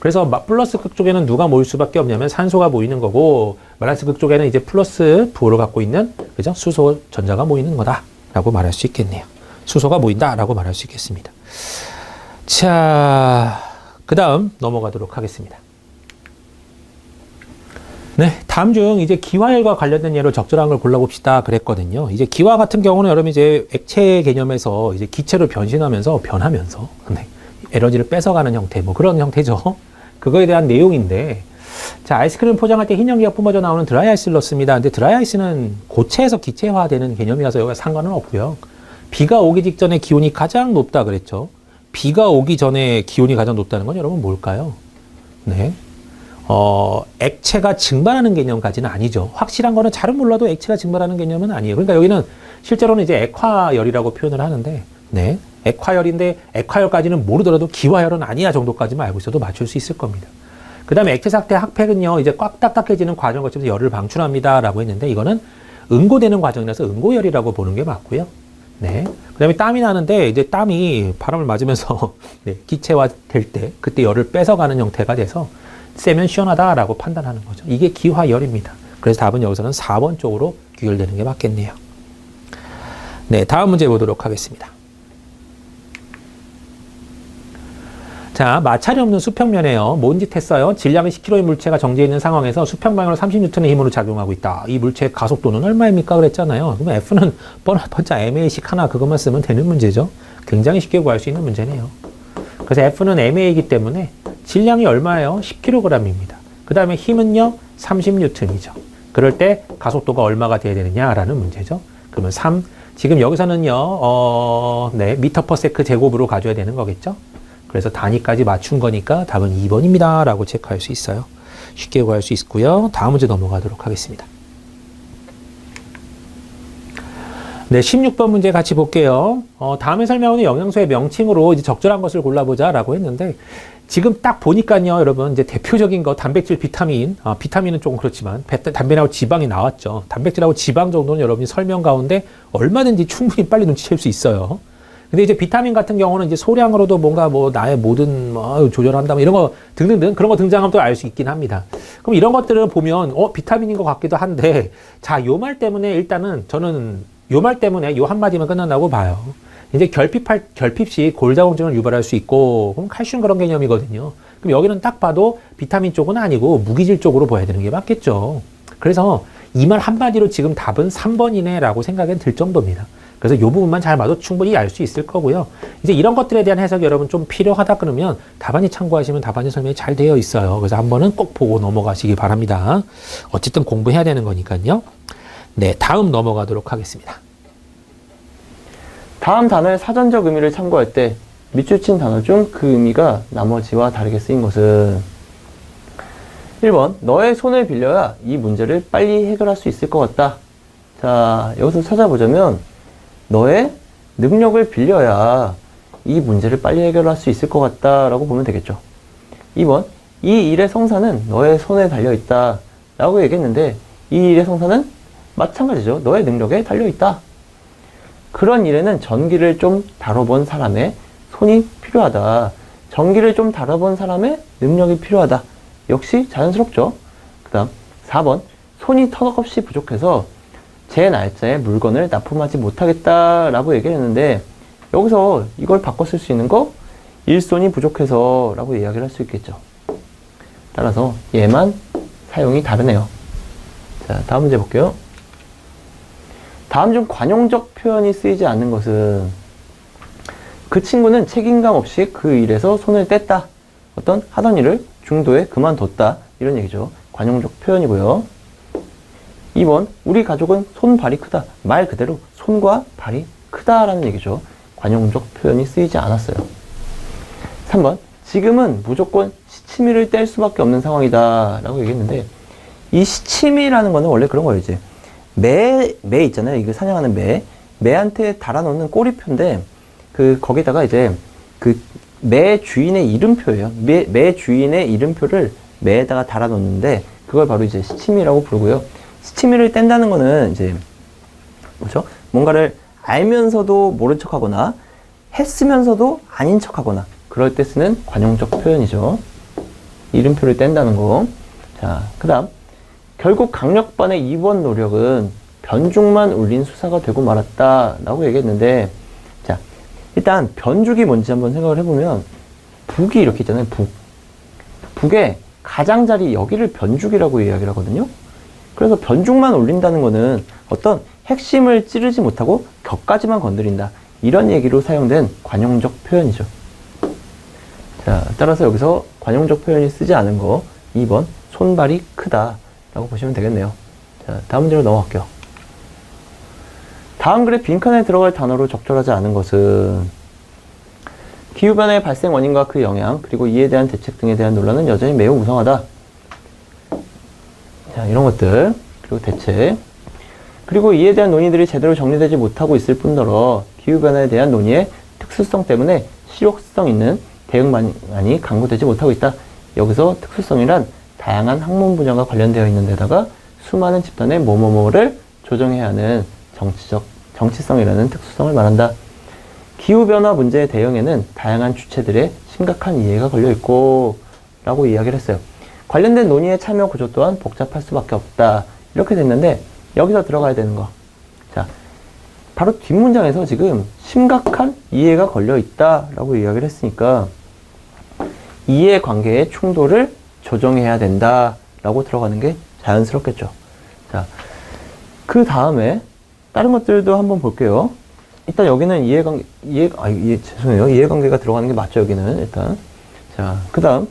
그래서 플러스 극 쪽에는 누가 모일 수밖에 없냐면 산소가 모이는 거고, 마이너스 극 쪽에는 이제 플러스 부호를 갖고 있는, 그죠? 수소 전자가 모이는 거다 라고 말할 수 있겠네요. 수소가 모인다 라고 말할 수 있겠습니다. 자, 그 다음 넘어가도록 하겠습니다. 네, 다음 중 이제 기화열과 관련된 예로 적절한 걸 골라봅시다 그랬거든요. 이제 기화 같은 경우는 여러분 이제 액체 개념에서 이제 기체로 변하면서, 네, 에너지를 뺏어가는 형태, 뭐 그런 형태죠. 그거에 대한 내용인데, 자, 아이스크림 포장할 때 흰 연기가 뿜어져 나오는 드라이아이스를 넣습니다. 근데 드라이아이스는 고체에서 기체화되는 개념이라서 여기가 상관은 없고요. 비가 오기 직전에 기온이 가장 높다 그랬죠. 비가 오기 전에 기온이 가장 높다는 건 여러분 뭘까요? 네. 액체가 증발하는 개념까지는 아니죠. 확실한 거는 잘은 몰라도 액체가 증발하는 개념은 아니에요. 그러니까 여기는 실제로는 이제 액화열이라고 표현을 하는데, 네. 액화열인데 액화열까지는 모르더라도 기화열은 아니야 정도까지만 알고 있어도 맞출 수 있을 겁니다. 그 다음에 액체 상태 핫팩은요, 이제 꽉 딱딱해지는 과정을 거치면서 열을 방출합니다 라고 했는데, 이거는 응고되는 과정이라서 응고열이라고 보는 게 맞고요. 네. 그 다음에 땀이 나는데, 이제 땀이 바람을 맞으면서 네, 기체화 될 때 그때 열을 뺏어가는 형태가 돼서 쐬면 시원하다라고 판단하는 거죠. 이게 기화열입니다. 그래서 답은 여기서는 4번 쪽으로 귀결되는 게 맞겠네요. 네, 다음 문제 보도록 하겠습니다. 자, 마찰이 없는 수평면에요. 뭔 짓 했어요? 질량이 10kg의 물체가 정지해 있는 상황에서 수평방향으로 30N의 힘으로 작용하고 있다. 이 물체의 가속도는 얼마입니까? 그랬잖아요. 그럼 F는 뻔뻔짜 MA식 하나 그것만 쓰면 되는 문제죠. 굉장히 쉽게 구할 수 있는 문제네요. 그래서 F는 MA이기 때문에 질량이 얼마예요? 10kg입니다. 그 다음에 힘은요? 30N이죠. 그럴 때 가속도가 얼마가 돼야 되느냐라는 문제죠. 그러면 3, 지금 여기서는요, 네, 미터 퍼 세크 제곱으로 가져야 되는 거겠죠. 그래서 단위까지 맞춘 거니까 답은 2번입니다 라고 체크할 수 있어요. 쉽게 구할 수 있고요. 다음 문제 넘어가도록 하겠습니다. 네, 16번 문제 같이 볼게요. 다음에 설명하는 영양소의 명칭으로 이제 적절한 것을 골라보자 라고 했는데, 지금 딱 보니까요, 여러분, 이제 대표적인 거, 단백질, 비타민, 비타민은 조금 그렇지만, 단백질하고 지방이 나왔죠. 단백질하고 지방 정도는 여러분이 설명 가운데 얼마든지 충분히 빨리 눈치챌 수 있어요. 근데 이제 비타민 같은 경우는 이제 소량으로도 뭔가 뭐 나의 모든 조절한다, 뭐 이런 거 등등등 그런 거 등장하면 또 알 수 있긴 합니다. 그럼 이런 것들을 보면, 비타민인 것 같기도 한데, 자, 요 말 때문에 일단은 저는 요 말 때문에 요 한마디만 끝난다고 봐요. 이제 결핍 시 골다공증을 유발할 수 있고, 그럼 칼슘 그런 개념이거든요. 그럼 여기는 딱 봐도 비타민 쪽은 아니고 무기질 쪽으로 봐야 되는 게 맞겠죠. 그래서 이 말 한마디로 지금 답은 3번이네라고 생각이 들 정도입니다. 그래서 이 부분만 잘 봐도 충분히 알 수 있을 거고요. 이제 이런 것들에 대한 해석이 여러분 좀 필요하다 그러면 답안지 참고하시면 답안지 설명이 잘 되어 있어요. 그래서 한 번은 꼭 보고 넘어가시기 바랍니다. 어쨌든 공부해야 되는 거니까요. 네, 다음 넘어가도록 하겠습니다. 다음 단어의 사전적 의미를 참고할 때 밑줄 친 단어 중 그 의미가 나머지와 다르게 쓰인 것은 1번, 너의 손을 빌려야 이 문제를 빨리 해결할 수 있을 것 같다. 자, 여기서 찾아보자면 너의 능력을 빌려야 이 문제를 빨리 해결할 수 있을 것 같다 라고 보면 되겠죠. 2번, 이 일의 성사는 너의 손에 달려있다 라고 얘기했는데 이 일의 성사는 마찬가지죠. 너의 능력에 달려있다. 그런 일에는 전기를 좀 다뤄본 사람의 손이 필요하다. 전기를 좀 다뤄본 사람의 능력이 필요하다. 역시 자연스럽죠. 그 다음 4번, 손이 턱없이 부족해서 제 날짜에 물건을 납품하지 못하겠다라고 얘기를 했는데 여기서 이걸 바꿔 쓸 수 있는 거 일손이 부족해서 라고 이야기를 할 수 있겠죠. 따라서 얘만 사용이 다르네요. 자, 다음 문제 볼게요. 다음 중 관용적 표현이 쓰이지 않는 것은 그 친구는 책임감 없이 그 일에서 손을 뗐다. 어떤 하던 일을 중도에 그만뒀다. 이런 얘기죠. 관용적 표현이고요. 2번, 우리 가족은 손발이 크다. 말 그대로 손과 발이 크다라는 얘기죠. 관용적 표현이 쓰이지 않았어요. 3번, 지금은 무조건 시치미를 뗄 수밖에 없는 상황이다 라고 얘기했는데 이 시치미라는 거는 원래 그런 거예요. 이제 매 있잖아요. 이거 사냥하는 매한테 달아놓는 꼬리표인데 거기다가 이제 매 주인의 이름표예요. 매 주인의 이름표를 매에다가 달아놓는데 그걸 바로 이제 시치미라고 부르고요. 시치미를 뗀다는 거는 이제 뭐죠? 뭔가를 알면서도 모른 척하거나 했으면서도 아닌 척하거나 그럴 때 쓰는 관용적 표현이죠. 이름표를 뗀다는 거. 자, 그다음 결국 강력반의 2번 노력은 변죽만 울린 수사가 되고 말았다라고 얘기했는데 자, 일단 변죽이 뭔지 한번 생각을 해보면 북이 이렇게 있잖아요. 북의 가장자리 여기를 변죽이라고 이야기를 하거든요. 그래서 변죽만 올린다는 거는 어떤 핵심을 찌르지 못하고 격까지만 건드린다. 이런 얘기로 사용된 관용적 표현이죠. 자, 따라서 여기서 관용적 표현이 쓰지 않은 거 2번 손발이 크다 라고 보시면 되겠네요. 자, 다음 문제로 넘어갈게요. 다음 글의 빈칸에 들어갈 단어로 적절하지 않은 것은 기후변화의 발생 원인과 그 영향 그리고 이에 대한 대책 등에 대한 논란은 여전히 매우 무성하다. 자, 이런 것들 그리고 대책 그리고 이에 대한 논의들이 제대로 정리되지 못하고 있을 뿐더러 기후변화에 대한 논의의 특수성 때문에 실효성 있는 대응만이 강구되지 못하고 있다. 여기서 특수성이란 다양한 학문 분야가 관련되어 있는 데다가 수많은 집단의 뭐뭐뭐를 조정해야 하는 정치성이라는 특수성을 말한다. 기후변화 문제의 대응에는 다양한 주체들의 심각한 이해가 걸려있고 라고 이야기를 했어요. 관련된 논의의 참여 구조 또한 복잡할 수밖에 없다. 이렇게 됐는데 여기서 들어가야 되는 거. 자, 바로 뒷문장에서 지금 심각한 이해가 걸려있다 라고 이야기를 했으니까 이해관계의 충돌을 조정해야 된다 라고 들어가는 게 자연스럽겠죠. 자, 그 다음에 다른 것들도 한번 볼게요. 일단 여기는 이해관계가 들어가는 게 맞죠, 여기는 일단. 자, 그 다음.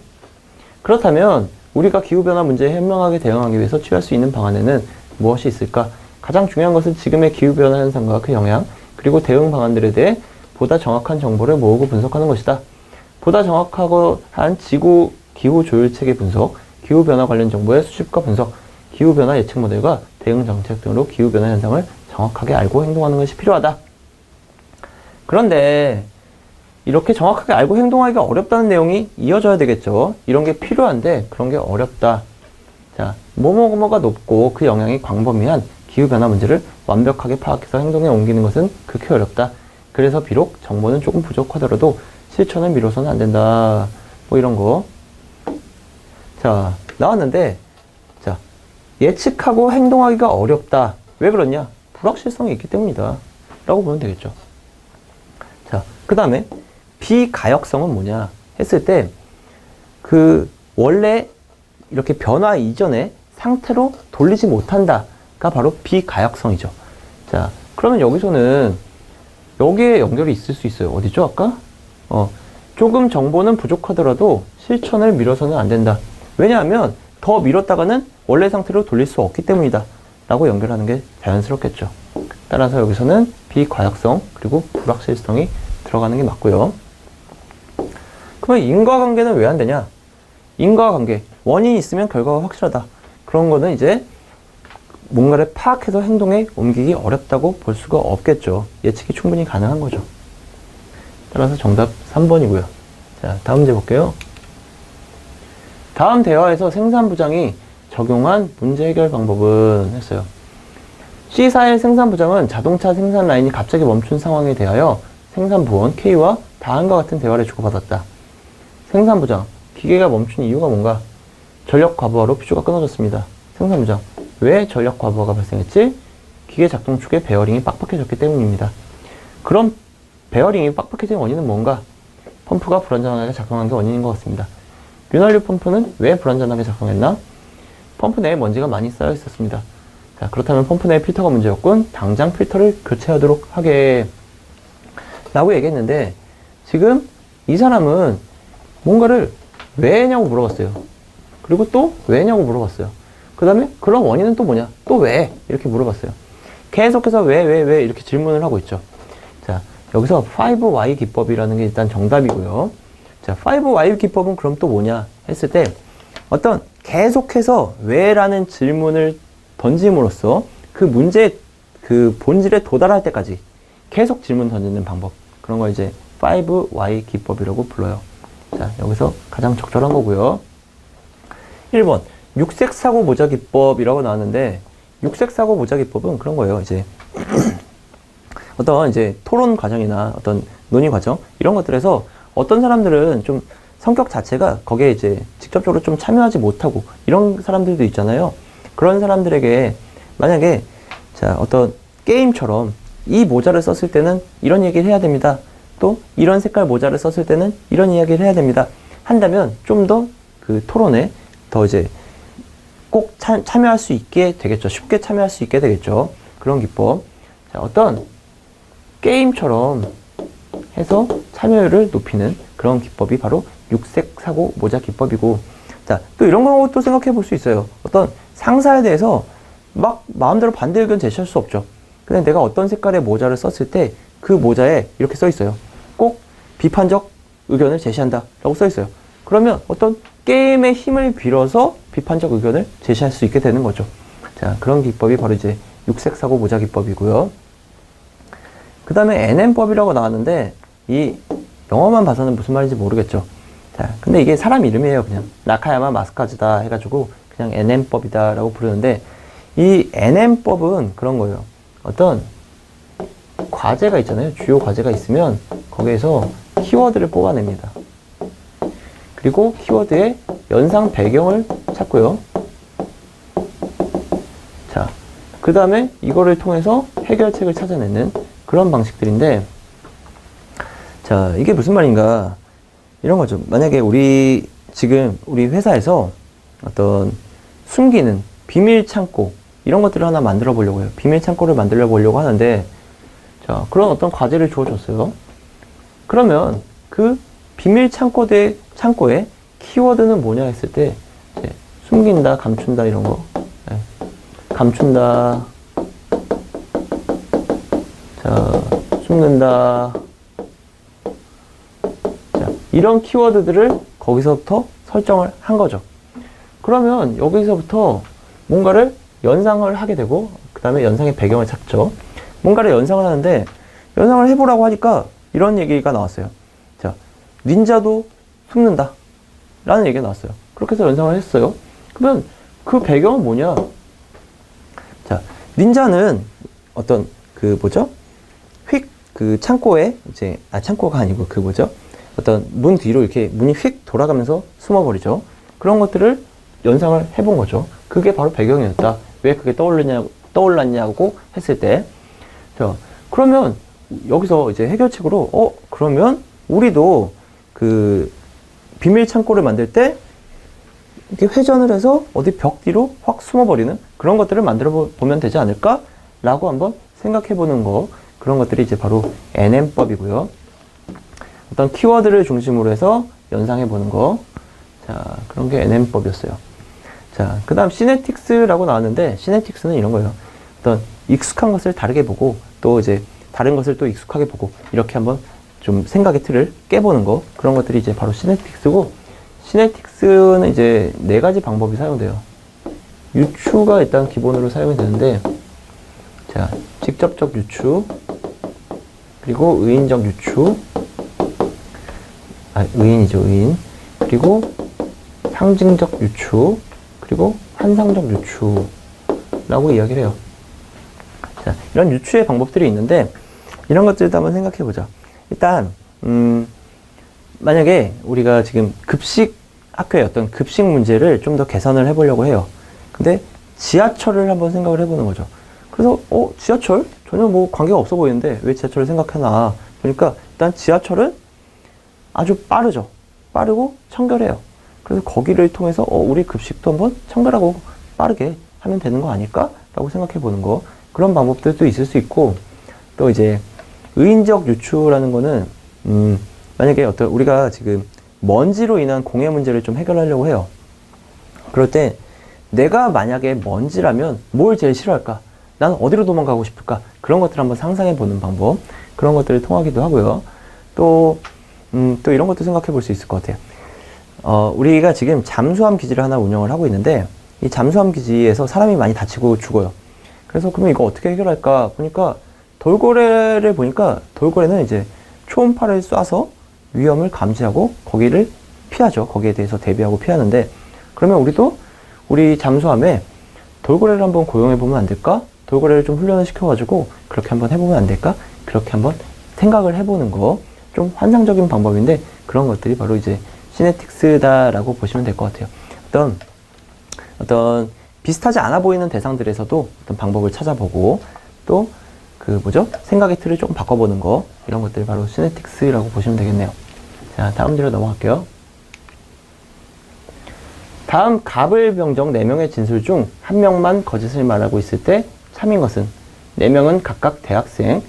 그렇다면 우리가 기후변화 문제에 현명하게 대응하기 위해서 취할 수 있는 방안에는 무엇이 있을까? 가장 중요한 것은 지금의 기후변화 현상과 그 영향, 그리고 대응 방안들에 대해 보다 정확한 정보를 모으고 분석하는 것이다. 보다 정확하고 한 지구 기후 조율 체계 분석, 기후변화 관련 정보의 수집과 분석, 기후변화 예측 모델과 대응 정책 등으로 기후변화 현상을 정확하게 알고 행동하는 것이 필요하다. 그런데 이렇게 정확하게 알고 행동하기가 어렵다는 내용이 이어져야 되겠죠. 이런 게 필요한데 그런 게 어렵다. 자, 뭐뭐가 높고 그 영향이 광범위한 기후변화 문제를 완벽하게 파악해서 행동에 옮기는 것은 극히 어렵다. 그래서 비록 정보는 조금 부족하더라도 실천을 미뤄서는 안 된다. 뭐 이런 거. 자, 나왔는데 자, 예측하고 행동하기가 어렵다. 왜 그러냐? 불확실성이 있기 때문이다. 라고 보면 되겠죠. 그 다음에 비가역성은 뭐냐 했을 때 그 원래 이렇게 변화 이전의 상태로 돌리지 못한다가 바로 비가역성이죠. 자, 그러면 여기서는 여기에 연결이 있을 수 있어요. 어디죠 아까? 조금 정보는 부족하더라도 실천을 미뤄서는 안 된다. 왜냐하면 더 미뤘다가는 원래 상태로 돌릴 수 없기 때문이다 라고 연결하는 게 자연스럽겠죠. 따라서 여기서는 비과역성 그리고 불확실성이 들어가는 게 맞고요. 그러면 인과관계는 왜 안 되냐? 인과관계, 원인이 있으면 결과가 확실하다. 그런 거는 이제 뭔가를 파악해서 행동에 옮기기 어렵다고 볼 수가 없겠죠. 예측이 충분히 가능한 거죠. 따라서 정답 3번이고요. 자, 다음 문제 볼게요. 다음 대화에서 생산부장이 적용한 문제 해결 방법은 했어요. C4의 생산부장은 자동차 생산 라인이 갑자기 멈춘 상황에 대하여 생산부원 K와 다음과 같은 대화를 주고받았다. 생산부장, 기계가 멈춘 이유가 뭔가? 전력 과부하로 퓨즈가 끊어졌습니다. 생산부장, 왜 전력 과부하가 발생했지? 기계 작동 축의 베어링이 빡빡해졌기 때문입니다. 그럼 베어링이 빡빡해진 원인은 뭔가? 펌프가 불안전하게 작동한 게 원인인 것 같습니다. 윤활유 펌프는 왜 불안전하게 작동했나? 펌프 내에 먼지가 많이 쌓여 있었습니다. 자, 그렇다면 펌프 내에 필터가 문제였군. 당장 필터를 교체하도록 하게 라고 얘기했는데 지금 이 사람은 뭔가를 왜냐고 물어봤어요. 그리고 또 왜냐고 물어봤어요. 그 다음에 그런 원인은 또 뭐냐? 또 왜? 이렇게 물어봤어요. 계속해서 왜 이렇게 질문을 하고 있죠. 자, 여기서 5Y 기법이라는 게 일단 정답이고요. 자, 5Y 기법은 그럼 또 뭐냐 했을 때 어떤 계속해서 왜라는 질문을 던짐으로써 그 문제의 그 본질에 도달할 때까지 계속 질문 던지는 방법. 그런 걸 이제 5Y 기법이라고 불러요. 자, 여기서 가장 적절한 거고요. 1번, 육색 사고 모자 기법이라고 나왔는데, 육색 사고 모자 기법은 그런 거예요. 이제, 어떤 이제 토론 과정이나 어떤 논의 과정, 이런 것들에서 어떤 사람들은 좀 성격 자체가 거기에 이제 직접적으로 좀 참여하지 못하고, 이런 사람들도 있잖아요. 그런 사람들에게 만약에, 자, 어떤 게임처럼 이 모자를 썼을 때는 이런 얘기를 해야 됩니다. 또 이런 색깔 모자를 썼을 때는 이런 이야기를 해야 됩니다. 한다면 좀 더 그 토론에 더 이제 꼭 참여할 수 있게 되겠죠. 쉽게 참여할 수 있게 되겠죠. 그런 기법. 자, 어떤 게임처럼 해서 참여율을 높이는 그런 기법이 바로 육색 사고 모자 기법이고, 자, 또 이런 것도 생각해 볼 수 있어요. 어떤 상사에 대해서 막 마음대로 반대 의견 제시할 수 없죠. 근데 내가 어떤 색깔의 모자를 썼을 때 그 모자에 이렇게 써 있어요. 꼭 비판적 의견을 제시한다 라고 써 있어요. 그러면 어떤 게임의 힘을 빌어서 비판적 의견을 제시할 수 있게 되는 거죠. 자, 그런 기법이 바로 이제 육색 사고 모자 기법이고요. 그 다음에 NM법이라고 나왔는데 이 영어만 봐서는 무슨 말인지 모르겠죠. 자, 근데 이게 사람 이름이에요. 그냥 나카야마 마스카즈다 해가지고 그냥 NM법이다 라고 부르는데, 이 NM법은 그런 거예요. 어떤 과제가 있잖아요. 주요 과제가 있으면 거기에서 키워드를 뽑아냅니다. 그리고 키워드의 연상 배경을 찾고요. 자, 그 다음에 이거를 통해서 해결책을 찾아내는 그런 방식들인데, 자, 이게 무슨 말인가 이런 거죠. 만약에 지금 우리 회사에서 어떤 숨기는 비밀 창고 이런 것들을 하나 만들어 보려고 해요. 비밀 창고를 만들어 보려고 하는데, 자, 그런 어떤 과제를 주어줬어요. 그러면 그 비밀 창고의 키워드는 뭐냐 했을 때, 이제 숨긴다, 감춘다 이런 거. 네. 감춘다. 자, 숨는다. 자, 이런 키워드들을 거기서부터 설정을 한 거죠. 그러면 여기서부터 뭔가를 연상을 하게 되고, 그 다음에 연상의 배경을 찾죠. 뭔가를 연상을 하는데, 연상을 해보라고 하니까 이런 얘기가 나왔어요. 자, 닌자도 숨는다 라는 얘기가 나왔어요. 그렇게 해서 연상을 했어요. 그러면 그 배경은 뭐냐? 자, 닌자는 어떤 창고에 이제, 창고가 아니고 어떤 문 뒤로 이렇게 문이 휙 돌아가면서 숨어버리죠. 그런 것들을 연상을 해본 거죠. 그게 바로 배경이었다. 왜 그게 떠올랐냐고 했을 때. 자, 그러면 여기서 이제 해결책으로, 그러면 우리도 그 비밀 창고를 만들 때 이렇게 회전을 해서 어디 벽 뒤로 확 숨어버리는 그런 것들을 만들어 보면 되지 않을까? 라고 한번 생각해 보는 거. 그런 것들이 이제 바로 NM법이고요. 어떤 키워드를 중심으로 해서 연상해 보는 거. 자, 그런 게 NM법이었어요. 자, 그 다음 시네틱스라고 나왔는데, 시네틱스는 이런 거예요. 어떤 익숙한 것을 다르게 보고, 또 이제 다른 것을 또 익숙하게 보고, 이렇게 한번 좀 생각의 틀을 깨보는 거. 그런 것들이 이제 바로 시네틱스고, 시네틱스는 이제 4가지 방법이 사용돼요. 유추가 일단 기본으로 사용이 되는데, 자, 직접적 유추, 그리고 의인적 유추, 의인이죠, 의인. 그리고 상징적 유추, 그리고 환상적 유추라고 이야기를 해요. 자, 이런 유추의 방법들이 있는데, 이런 것들도 한번 생각해 보자. 일단, 만약에 우리가 지금 학교의 어떤 급식 문제를 좀 더 개선을 해보려고 해요. 근데 지하철을 한번 생각을 해보는 거죠. 그래서, 지하철? 전혀 뭐 관계가 없어 보이는데 왜 지하철을 생각하나. 그러니까 일단 지하철은 아주 빠르죠. 빠르고 청결해요. 그래서 거기를 통해서 우리 급식도 한번 청결하고 빠르게 하면 되는 거 아닐까? 라고 생각해 보는 거. 그런 방법들도 있을 수 있고, 또 이제 의인적 유추라는 거는 만약에 우리가 지금 먼지로 인한 공해 문제를 좀 해결하려고 해요. 그럴 때 내가 만약에 먼지라면 뭘 제일 싫어할까? 난 어디로 도망가고 싶을까? 그런 것들을 한번 상상해 보는 방법. 그런 것들을 통하기도 하고요. 또 이런 것도 생각해 볼 수 있을 것 같아요. 우리가 지금 잠수함 기지를 하나 운영을 하고 있는데, 이 잠수함 기지에서 사람이 많이 다치고 죽어요. 그래서 그러면 이거 어떻게 해결할까 보니까, 돌고래를 보니까 돌고래는 이제 초음파를 쏴서 위험을 감지하고 거기를 피하죠. 거기에 대해서 대비하고 피하는데, 그러면 우리도 우리 잠수함에 돌고래를 한번 고용해 보면 안 될까? 돌고래를 좀 훈련을 시켜가지고 그렇게 한번 해보면 안 될까? 그렇게 한번 생각을 해보는 거. 좀 환상적인 방법인데, 그런 것들이 바로 이제 시네틱스다라고 보시면 될 것 같아요. 어떤 비슷하지 않아 보이는 대상들에서도 어떤 방법을 찾아보고, 또 생각의 틀을 조금 바꿔보는 거. 이런 것들이 바로 시네틱스라고 보시면 되겠네요. 자, 다음 뒤로 넘어갈게요. 다음 갑을병정 4명의 진술 중 1명만 거짓을 말하고 있을 때 참인 것은 4명은 각각 대학생,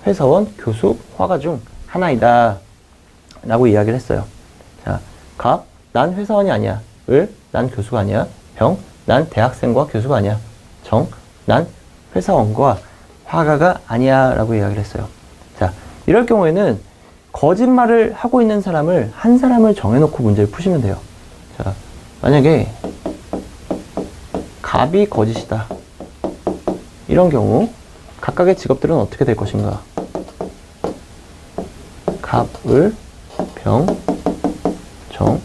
회사원, 교수, 화가 중 하나이다 라고 이야기를 했어요. 자, 갑, 난 회사원이 아니야. 을, 난 교수가 아니야. 병, 난 대학생과 교수가 아니야. 정, 난 회사원과 화가가 아니야 라고 이야기를 했어요. 자, 이럴 경우에는 거짓말을 하고 있는 사람을 한 사람을 정해놓고 문제를 푸시면 돼요. 자, 만약에 갑이 거짓이다. 이런 경우 각각의 직업들은 어떻게 될 것인가? 갑, 을, 병, 정.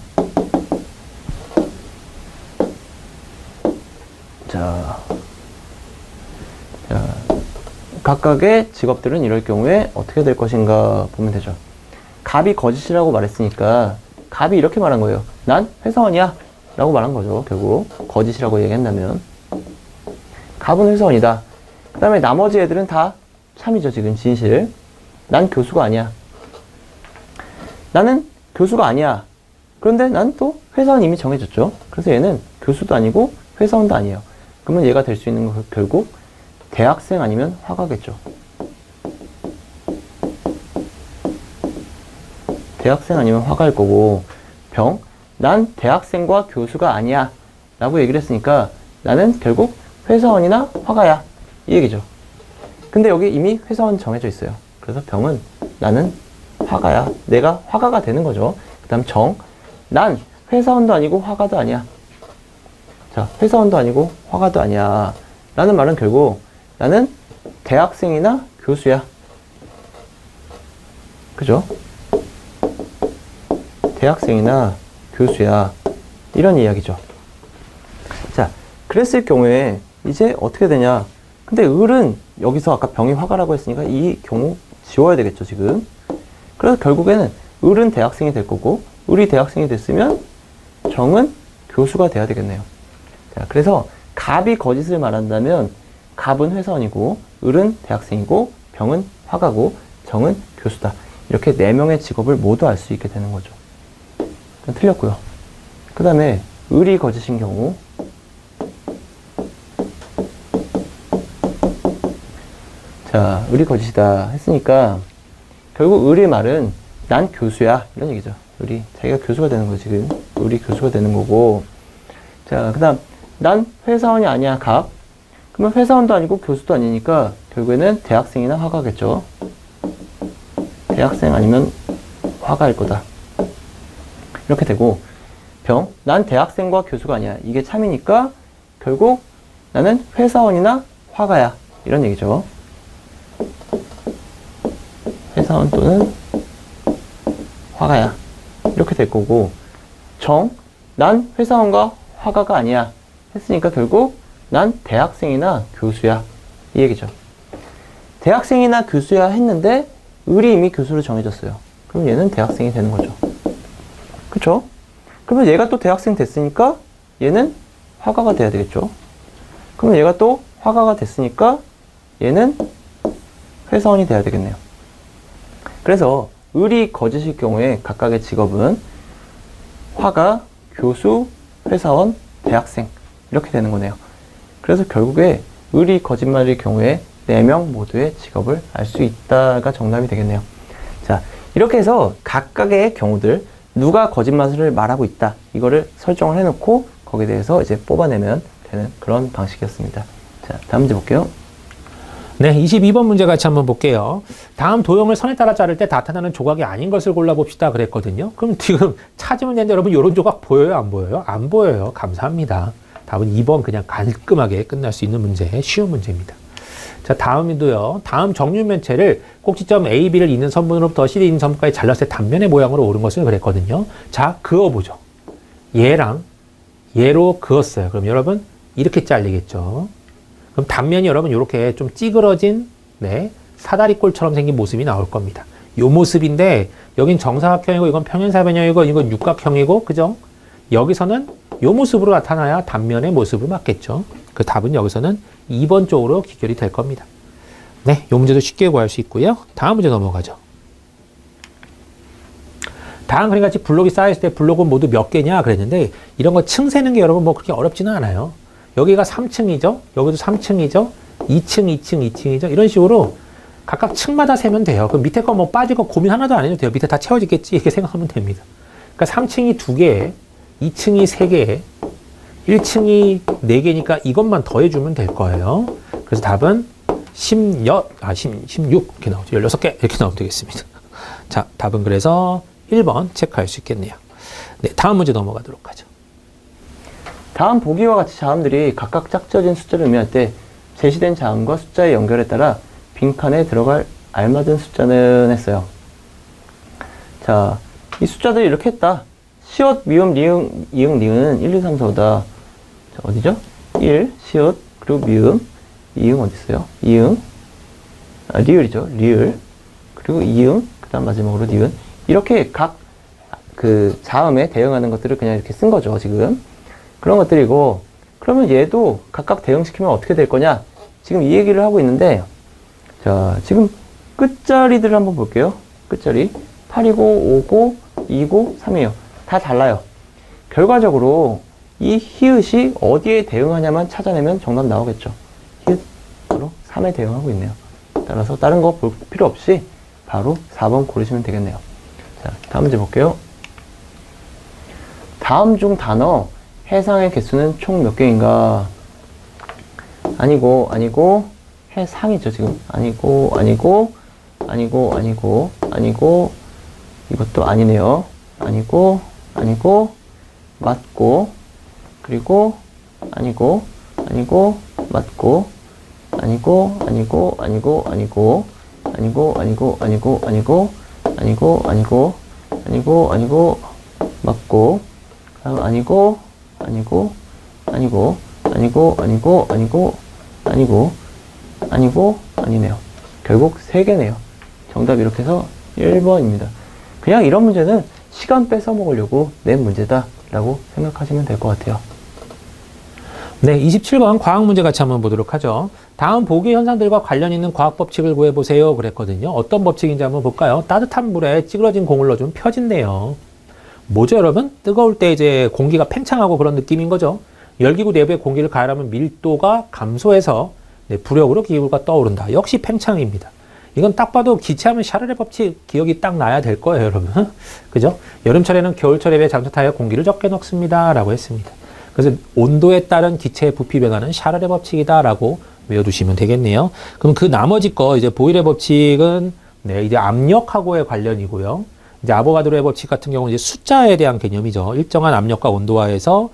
자, 각각의 직업들은 이럴 경우에 어떻게 될 것인가 보면 되죠. 갑이 거짓이라고 말했으니까 갑이 이렇게 말한 거예요. 난 회사원이야 라고 말한 거죠. 결국 거짓이라고 얘기한다면 갑은 회사원이다. 그 다음에 나머지 애들은 다 참이죠. 지금 진실. 난 교수가 아니야. 나는 교수가 아니야. 그런데 난 또 회사원 이미 정해졌죠. 그래서 얘는 교수도 아니고 회사원도 아니에요. 그러면 얘가 될 수 있는 건 결국 대학생 아니면 화가겠죠. 대학생 아니면 화가일 거고, 병, 난 대학생과 교수가 아니야 라고 얘기를 했으니까 나는 결국 회사원이나 화가야 이 얘기죠. 근데 여기 이미 회사원 정해져 있어요. 그래서 병은 나는 화가야. 내가 화가가 되는 거죠. 그 다음 정, 난 회사원도 아니고 화가도 아니야. 자, 회사원도 아니고 화가도 아니야 라는 말은 결국 나는 대학생이나 교수야. 그죠? 대학생이나 교수야. 이런 이야기죠. 자, 그랬을 경우에 이제 어떻게 되냐. 근데 을은 여기서 아까 병이 화가라고 했으니까 이 경우 지워야 되겠죠, 지금. 그래서 결국에는 을은 대학생이 될 거고, 을이 대학생이 됐으면 정은 교수가 돼야 되겠네요. 자, 그래서 갑이 거짓을 말한다면 갑은 회사원이고, 을은 대학생이고, 병은 화가고, 정은 교수다. 이렇게 4명의 직업을 모두 알 수 있게 되는 거죠. 틀렸고요. 그 다음에 을이 거짓인 경우, 자, 을이 거짓이다 했으니까 결국 을의 말은 난 교수야 이런 얘기죠. 을이 자기가 교수가 되는 거죠. 지금 을이 교수가 되는 거고, 자, 그 다음 난 회사원이 아니야. 갑. 그러면 회사원도 아니고 교수도 아니니까 결국에는 대학생이나 화가겠죠. 대학생 아니면 화가일 거다. 이렇게 되고, 병. 난 대학생과 교수가 아니야. 이게 참이니까 결국 나는 회사원이나 화가야. 이런 얘기죠. 회사원 또는 화가야. 이렇게 될 거고, 정. 난 회사원과 화가가 아니야. 했으니까 결국 난 대학생이나 교수야. 이 얘기죠. 대학생이나 교수야 했는데 을이 이미 교수로 정해졌어요. 그럼 얘는 대학생이 되는 거죠. 그쵸? 그러면 얘가 또 대학생 됐으니까 얘는 화가가 돼야 되겠죠. 그러면 얘가 또 화가가 됐으니까 얘는 회사원이 돼야 되겠네요. 그래서 을이 거짓일 경우에 각각의 직업은 화가, 교수, 회사원, 대학생 이렇게 되는 거네요. 그래서 결국에 을이 거짓말일 경우에 4명 모두의 직업을 알 수 있다가 정답이 되겠네요. 자, 이렇게 해서 각각의 경우들, 누가 거짓말을 말하고 있다, 이거를 설정을 해놓고 거기에 대해서 이제 뽑아내면 되는 그런 방식이었습니다. 자, 다음 문제 볼게요. 네, 22번 문제 같이 한번 볼게요. 다음 도형을 선에 따라 자를 때 나타나는 조각이 아닌 것을 골라봅시다 그랬거든요. 그럼 지금 찾으면 되는데 여러분 이런 조각 보여요? 안 보여요? 안 보여요. 감사합니다. 답은 2번 그냥 깔끔하게 끝날 수 있는 문제, 쉬운 문제입니다. 자, 다음에도요. 다음 정육면체를 꼭지점 A, B를 잇는 선분으로부터 C를 잇는 선분까지 잘랐을 때 단면의 모양으로 오른 것을 그랬거든요. 자, 그어보죠. 얘랑 얘로 그었어요. 그럼 여러분 이렇게 잘리겠죠. 그럼 단면이 여러분 이렇게 좀 찌그러진 사다리꼴처럼 생긴 모습이 나올 겁니다. 요 모습인데 여긴 정사각형이고 이건 평행사변형이고 이건 육각형이고 그죠? 여기서는 요 모습으로 나타나야 단면의 모습을 맞겠죠. 그 답은 여기서는 2번 쪽으로 기결이 될 겁니다. 네, 요 문제도 쉽게 구할 수 있고요. 다음 문제 넘어가죠. 다음 그림 같이 블록이 쌓였을 때 블록은 모두 몇 개냐 그랬는데 이런 거 층 세는 게 여러분 뭐 그렇게 어렵지는 않아요. 여기가 3층이죠. 여기도 3층이죠. 2층, 2층, 2층이죠. 이런 식으로 각각 층마다 세면 돼요. 그럼 밑에 거 뭐 빠질 거 고민 하나도 안 해도 돼요. 밑에 다 채워지겠지 이렇게 생각하면 됩니다. 그러니까 3층이 2개, 2층이 3개, 1층이 4개니까 이것만 더해주면 될 거예요. 그래서 답은 16 이렇게 나오죠. 16개 이렇게 나오면 되겠습니다. 자, 답은 그래서 1번 체크할 수 있겠네요. 네, 다음 문제 넘어가도록 하죠. 다음 보기와 같이 자음들이 각각 짝져진 숫자를 의미할 때 제시된 자음과 숫자의 연결에 따라 빈칸에 들어갈 알맞은 숫자는 했어요. 자, 이 숫자들이 이렇게 했다. 시옷, 미음, 리응, 이응, 니은은 1, 2, 3, 4, 5다. 자, 어디죠? 1, 시옷, 그리고 미음, 이응 어디 있어요? 이응, 리을이죠. 리을, 그리고 이응, 그 다음 마지막으로 니은. 이렇게 각 그 자음에 대응하는 것들을 그냥 이렇게 쓴 거죠, 지금. 그런 것들이고, 그러면 얘도 각각 대응시키면 어떻게 될 거냐? 지금 이 얘기를 하고 있는데, 자, 지금 끝자리들을 한번 볼게요. 끝자리. 8이고, 5고, 2고, 3이에요. 다 달라요. 결과적으로 이 히읗이 어디에 대응하냐만 찾아내면 정답 나오겠죠. 히읗, 바로 3에 대응하고 있네요. 따라서 다른 거 볼 필요 없이 바로 4번 고르시면 되겠네요. 자, 다음 문제 볼게요. 다음 중 단어, 해상의 개수는 총 몇 개인가? 아니고, 해상이죠, 지금. 아니고, 이것도 아니네요. 아니고, 맞고, 그리고, 맞고, 맞고, 아니네요. 결국 3개네요. 정답 이렇게 해서 1번입니다. 그냥 이런 문제는 시간 뺏어 먹으려고 낸 문제다 라고 생각하시면 될 것 같아요. 네, 27번 과학 문제 같이 한번 보도록 하죠. 다음 보기 현상들과 관련 있는 과학 법칙을 구해보세요. 그랬거든요. 어떤 법칙인지 한번 볼까요? 따뜻한 물에 찌그러진 공을 넣어주면 펴진대요. 뭐죠, 여러분? 뜨거울 때 이제 공기가 팽창하고 그런 느낌인 거죠. 열기구 내부에 공기를 가열하면 밀도가 감소해서 부력으로 기울가 떠오른다. 역시 팽창입니다. 이건 딱 봐도 기체하면 샤를의 법칙 기억이 딱 나야 될 거예요, 여러분. 그죠? 여름철에는 겨울철에 비해 잠수타에 공기를 적게 넣습니다. 라고 했습니다. 그래서 온도에 따른 기체의 부피 변화는 샤를의 법칙이다. 라고 외워두시면 되겠네요. 그럼 그 나머지 거, 이제 보일의 법칙은, 네, 이제 압력하고의 관련이고요. 이제 아보가드로의 법칙 같은 경우는 이제 숫자에 대한 개념이죠. 일정한 압력과 온도하에서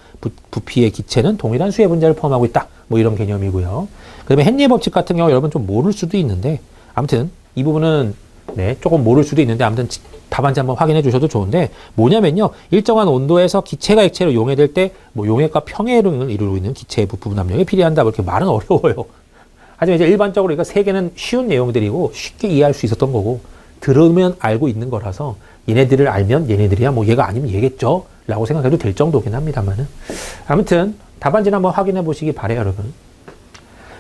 부피의 기체는 동일한 수의 분자를 포함하고 있다. 뭐 이런 개념이고요. 그 다음에 헨리의 법칙 같은 경우 여러분 좀 모를 수도 있는데, 아무튼 이 부분은 네, 조금 모를 수도 있는데 아무튼 답안지 한번 확인해 주셔도 좋은데 뭐냐면요. 일정한 온도에서 기체가 액체로 용해될 때 뭐 용해과 평해를 이루고 있는 기체의 부분 압력이 필요한다. 이렇게 말은 어려워요. 하지만 이제 일반적으로 이거 세 개는 쉬운 내용들이고 쉽게 이해할 수 있었던 거고 들으면 알고 있는 거라서 얘네들을 알면 얘네들이야 뭐 얘가 아니면 얘겠죠 라고 생각해도 될 정도긴 합니다만은 아무튼 답안지는 한번 확인해 보시기 바래요 여러분.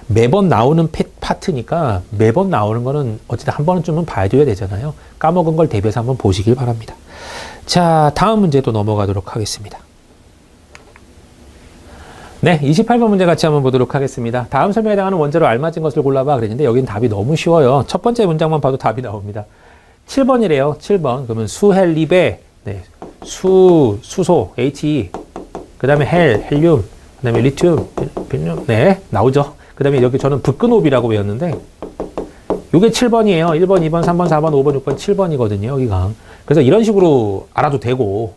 매번 나오는 파트니까 매번 나오는 거는 어쨌든 한 번쯤은 봐줘야 되잖아요. 까먹은 걸 대비해서 한번 보시길 바랍니다. 자, 다음 문제도 넘어가도록 하겠습니다. 네, 28번 문제 같이 한번 보도록 하겠습니다. 다음 설명에 해당하는 원자로 알맞은 것을 골라봐 그랬는데 여기는 답이 너무 쉬워요. 첫 번째 문장만 봐도 답이 나옵니다. 7번이래요. 7번. 그러면 수헬립에 네, 수소, He, 그 다음에 헬륨, 그 다음에 리튬, 필륨, 네, 나오죠. 그 다음에 여기 저는 붓근옵이라고 외웠는데 요게 7번이에요. 1번, 2번, 3번, 4번, 5번, 6번, 7번이거든요. 여기가. 그래서 이런 식으로 알아도 되고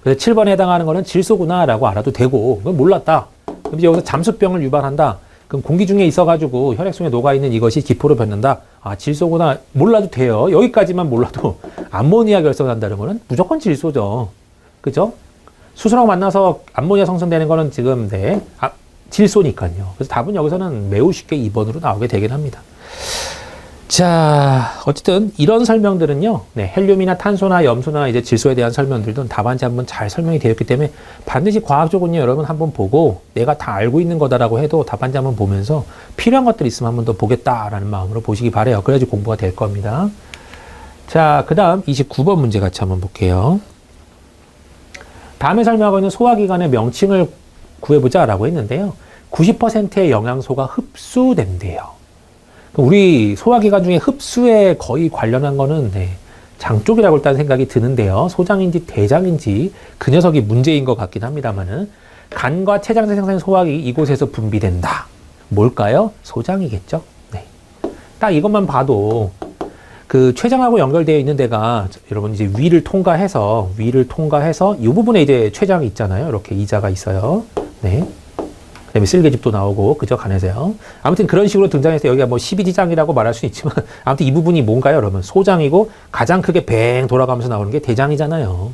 그래서 7번에 해당하는 거는 질소구나 라고 알아도 되고 그건 몰랐다. 그럼 이제 여기서 잠수병을 유발한다. 그럼 공기 중에 있어가지고 혈액 속에 녹아있는 이것이 기포로 변한다. 아, 질소구나. 몰라도 돼요. 여기까지만 몰라도 암모니아 결성한다는 거는 무조건 질소죠. 그죠? 수소랑 만나서 암모니아 생성되는 거는 지금 네, 질소니까요. 그래서 답은 여기서는 매우 쉽게 2번으로 나오게 되긴 합니다. 자, 어쨌든 이런 설명들은요, 네, 헬륨이나 탄소나 염소나 이제 질소에 대한 설명들도 답안지 한번 잘 설명이 되어 있기 때문에 반드시 과학적은요, 여러분 한번 보고 내가 다 알고 있는 거다라고 해도 답안지 한번 보면서 필요한 것들이 있으면 한번 더 보겠다라는 마음으로 보시기 바래요. 그래야지 공부가 될 겁니다. 자, 그 다음 29번 문제 같이 한번 볼게요. 다음에 설명하고 있는 소화기관의 명칭을 구해보자라고 했는데요. 90%의 영양소가 흡수된대요. 우리 소화기관 중에 흡수에 거의 관련한 거는 네, 장 쪽이라고 일단 생각이 드는데요. 소장인지 대장인지 그 녀석이 문제인 것 같긴 합니다만은 간과 췌장에서 생성된 소화기 이곳에서 분비된다. 뭘까요? 소장이겠죠. 네. 딱 이것만 봐도 그 췌장하고 연결되어 있는 데가 여러분 이제 위를 통과해서 이 부분에 이제 췌장이 있잖아요. 이렇게 이자가 있어요. 네. 그다음에 쓸개집도 나오고 그죠 간에서요. 아무튼 그런 식으로 등장해서 여기가 뭐 12지장이라고 말할 수는 있지만 아무튼 이 부분이 뭔가요, 여러분? 소장이고 가장 크게 뱅 돌아가면서 나오는 게 대장이잖아요.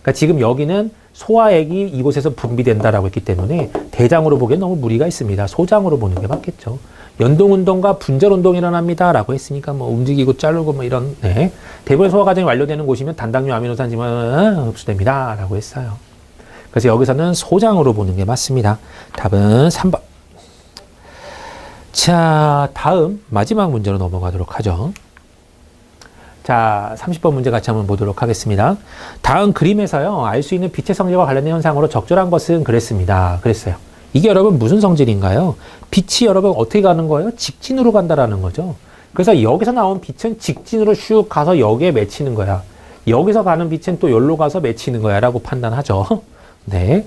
그러니까 지금 여기는 소화액이 이곳에서 분비된다라고 했기 때문에 대장으로 보기엔 너무 무리가 있습니다. 소장으로 보는 게 맞겠죠. 연동운동과 분절운동이 일어납니다라고 했으니까 뭐 움직이고 자르고 뭐 이런 네. 대부분 소화 과정이 완료되는 곳이면 단당류 아미노산지만 흡수됩니다라고 했어요. 그래서 여기서는 소장으로 보는 게 맞습니다. 답은 3번. 자, 다음 마지막 문제로 넘어가도록 하죠. 자, 30번 문제 같이 한번 보도록 하겠습니다. 다음 그림에서요, 알 수 있는 빛의 성질과 관련된 현상으로 적절한 것은 그랬습니다. 그랬어요. 이게 여러분 무슨 성질인가요? 빛이 여러분 어떻게 가는 거예요? 직진으로 간다라는 거죠. 그래서 여기서 나온 빛은 직진으로 슉 가서 여기에 맺히는 거야. 여기서 가는 빛은 또 여기로 가서 맺히는 거야 라고 판단하죠. 네.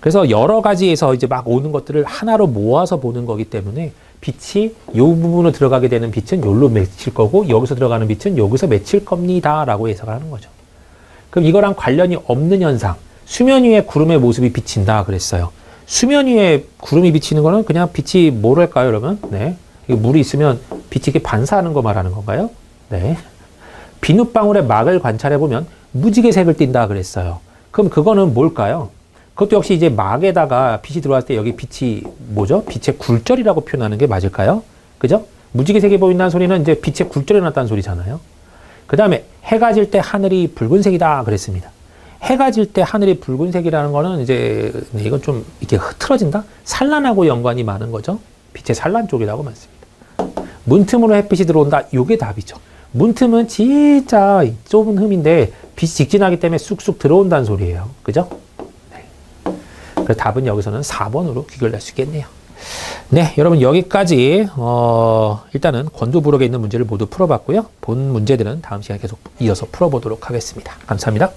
그래서 여러 가지에서 이제 막 오는 것들을 하나로 모아서 보는 거기 때문에 빛이 이 부분으로 들어가게 되는 빛은 여기로 맺힐 거고 여기서 들어가는 빛은 여기서 맺힐 겁니다 라고 해석을 하는 거죠. 그럼 이거랑 관련이 없는 현상, 수면 위에 구름의 모습이 비친다 그랬어요. 수면 위에 구름이 비치는 거는 그냥 빛이 뭐랄까요 여러분? 네. 물이 있으면 빛이 이렇게 반사하는 거 말하는 건가요? 네. 비눗방울의 막을 관찰해 보면 무지개 색을 띈다 그랬어요. 그럼 그거는 뭘까요? 그것도 역시 이제 막에다가 빛이 들어왔을 때 여기 빛이 뭐죠? 빛의 굴절이라고 표현하는 게 맞을까요? 그죠? 무지개색이 보인다는 소리는 이제 빛의 굴절이 났다는 소리잖아요. 그 다음에 해가 질 때 하늘이 붉은색이다 그랬습니다. 해가 질 때 하늘이 붉은색이라는 거는 이제 네, 이건 좀 이렇게 흐트러진다? 산란하고 연관이 많은 거죠. 빛의 산란 쪽이라고 많습니다. 문틈으로 햇빛이 들어온다. 요게 답이죠. 문틈은 진짜 좁은 흠인데 빛이 직진하기 때문에 쑥쑥 들어온다는 소리예요. 그죠? 네. 그래서 답은 여기서는 4번으로 귀결될 수 있겠네요. 네, 여러분 여기까지 일단은 권두부록에 있는 문제를 모두 풀어봤고요. 본 문제들은 다음 시간에 계속 이어서 풀어보도록 하겠습니다. 감사합니다.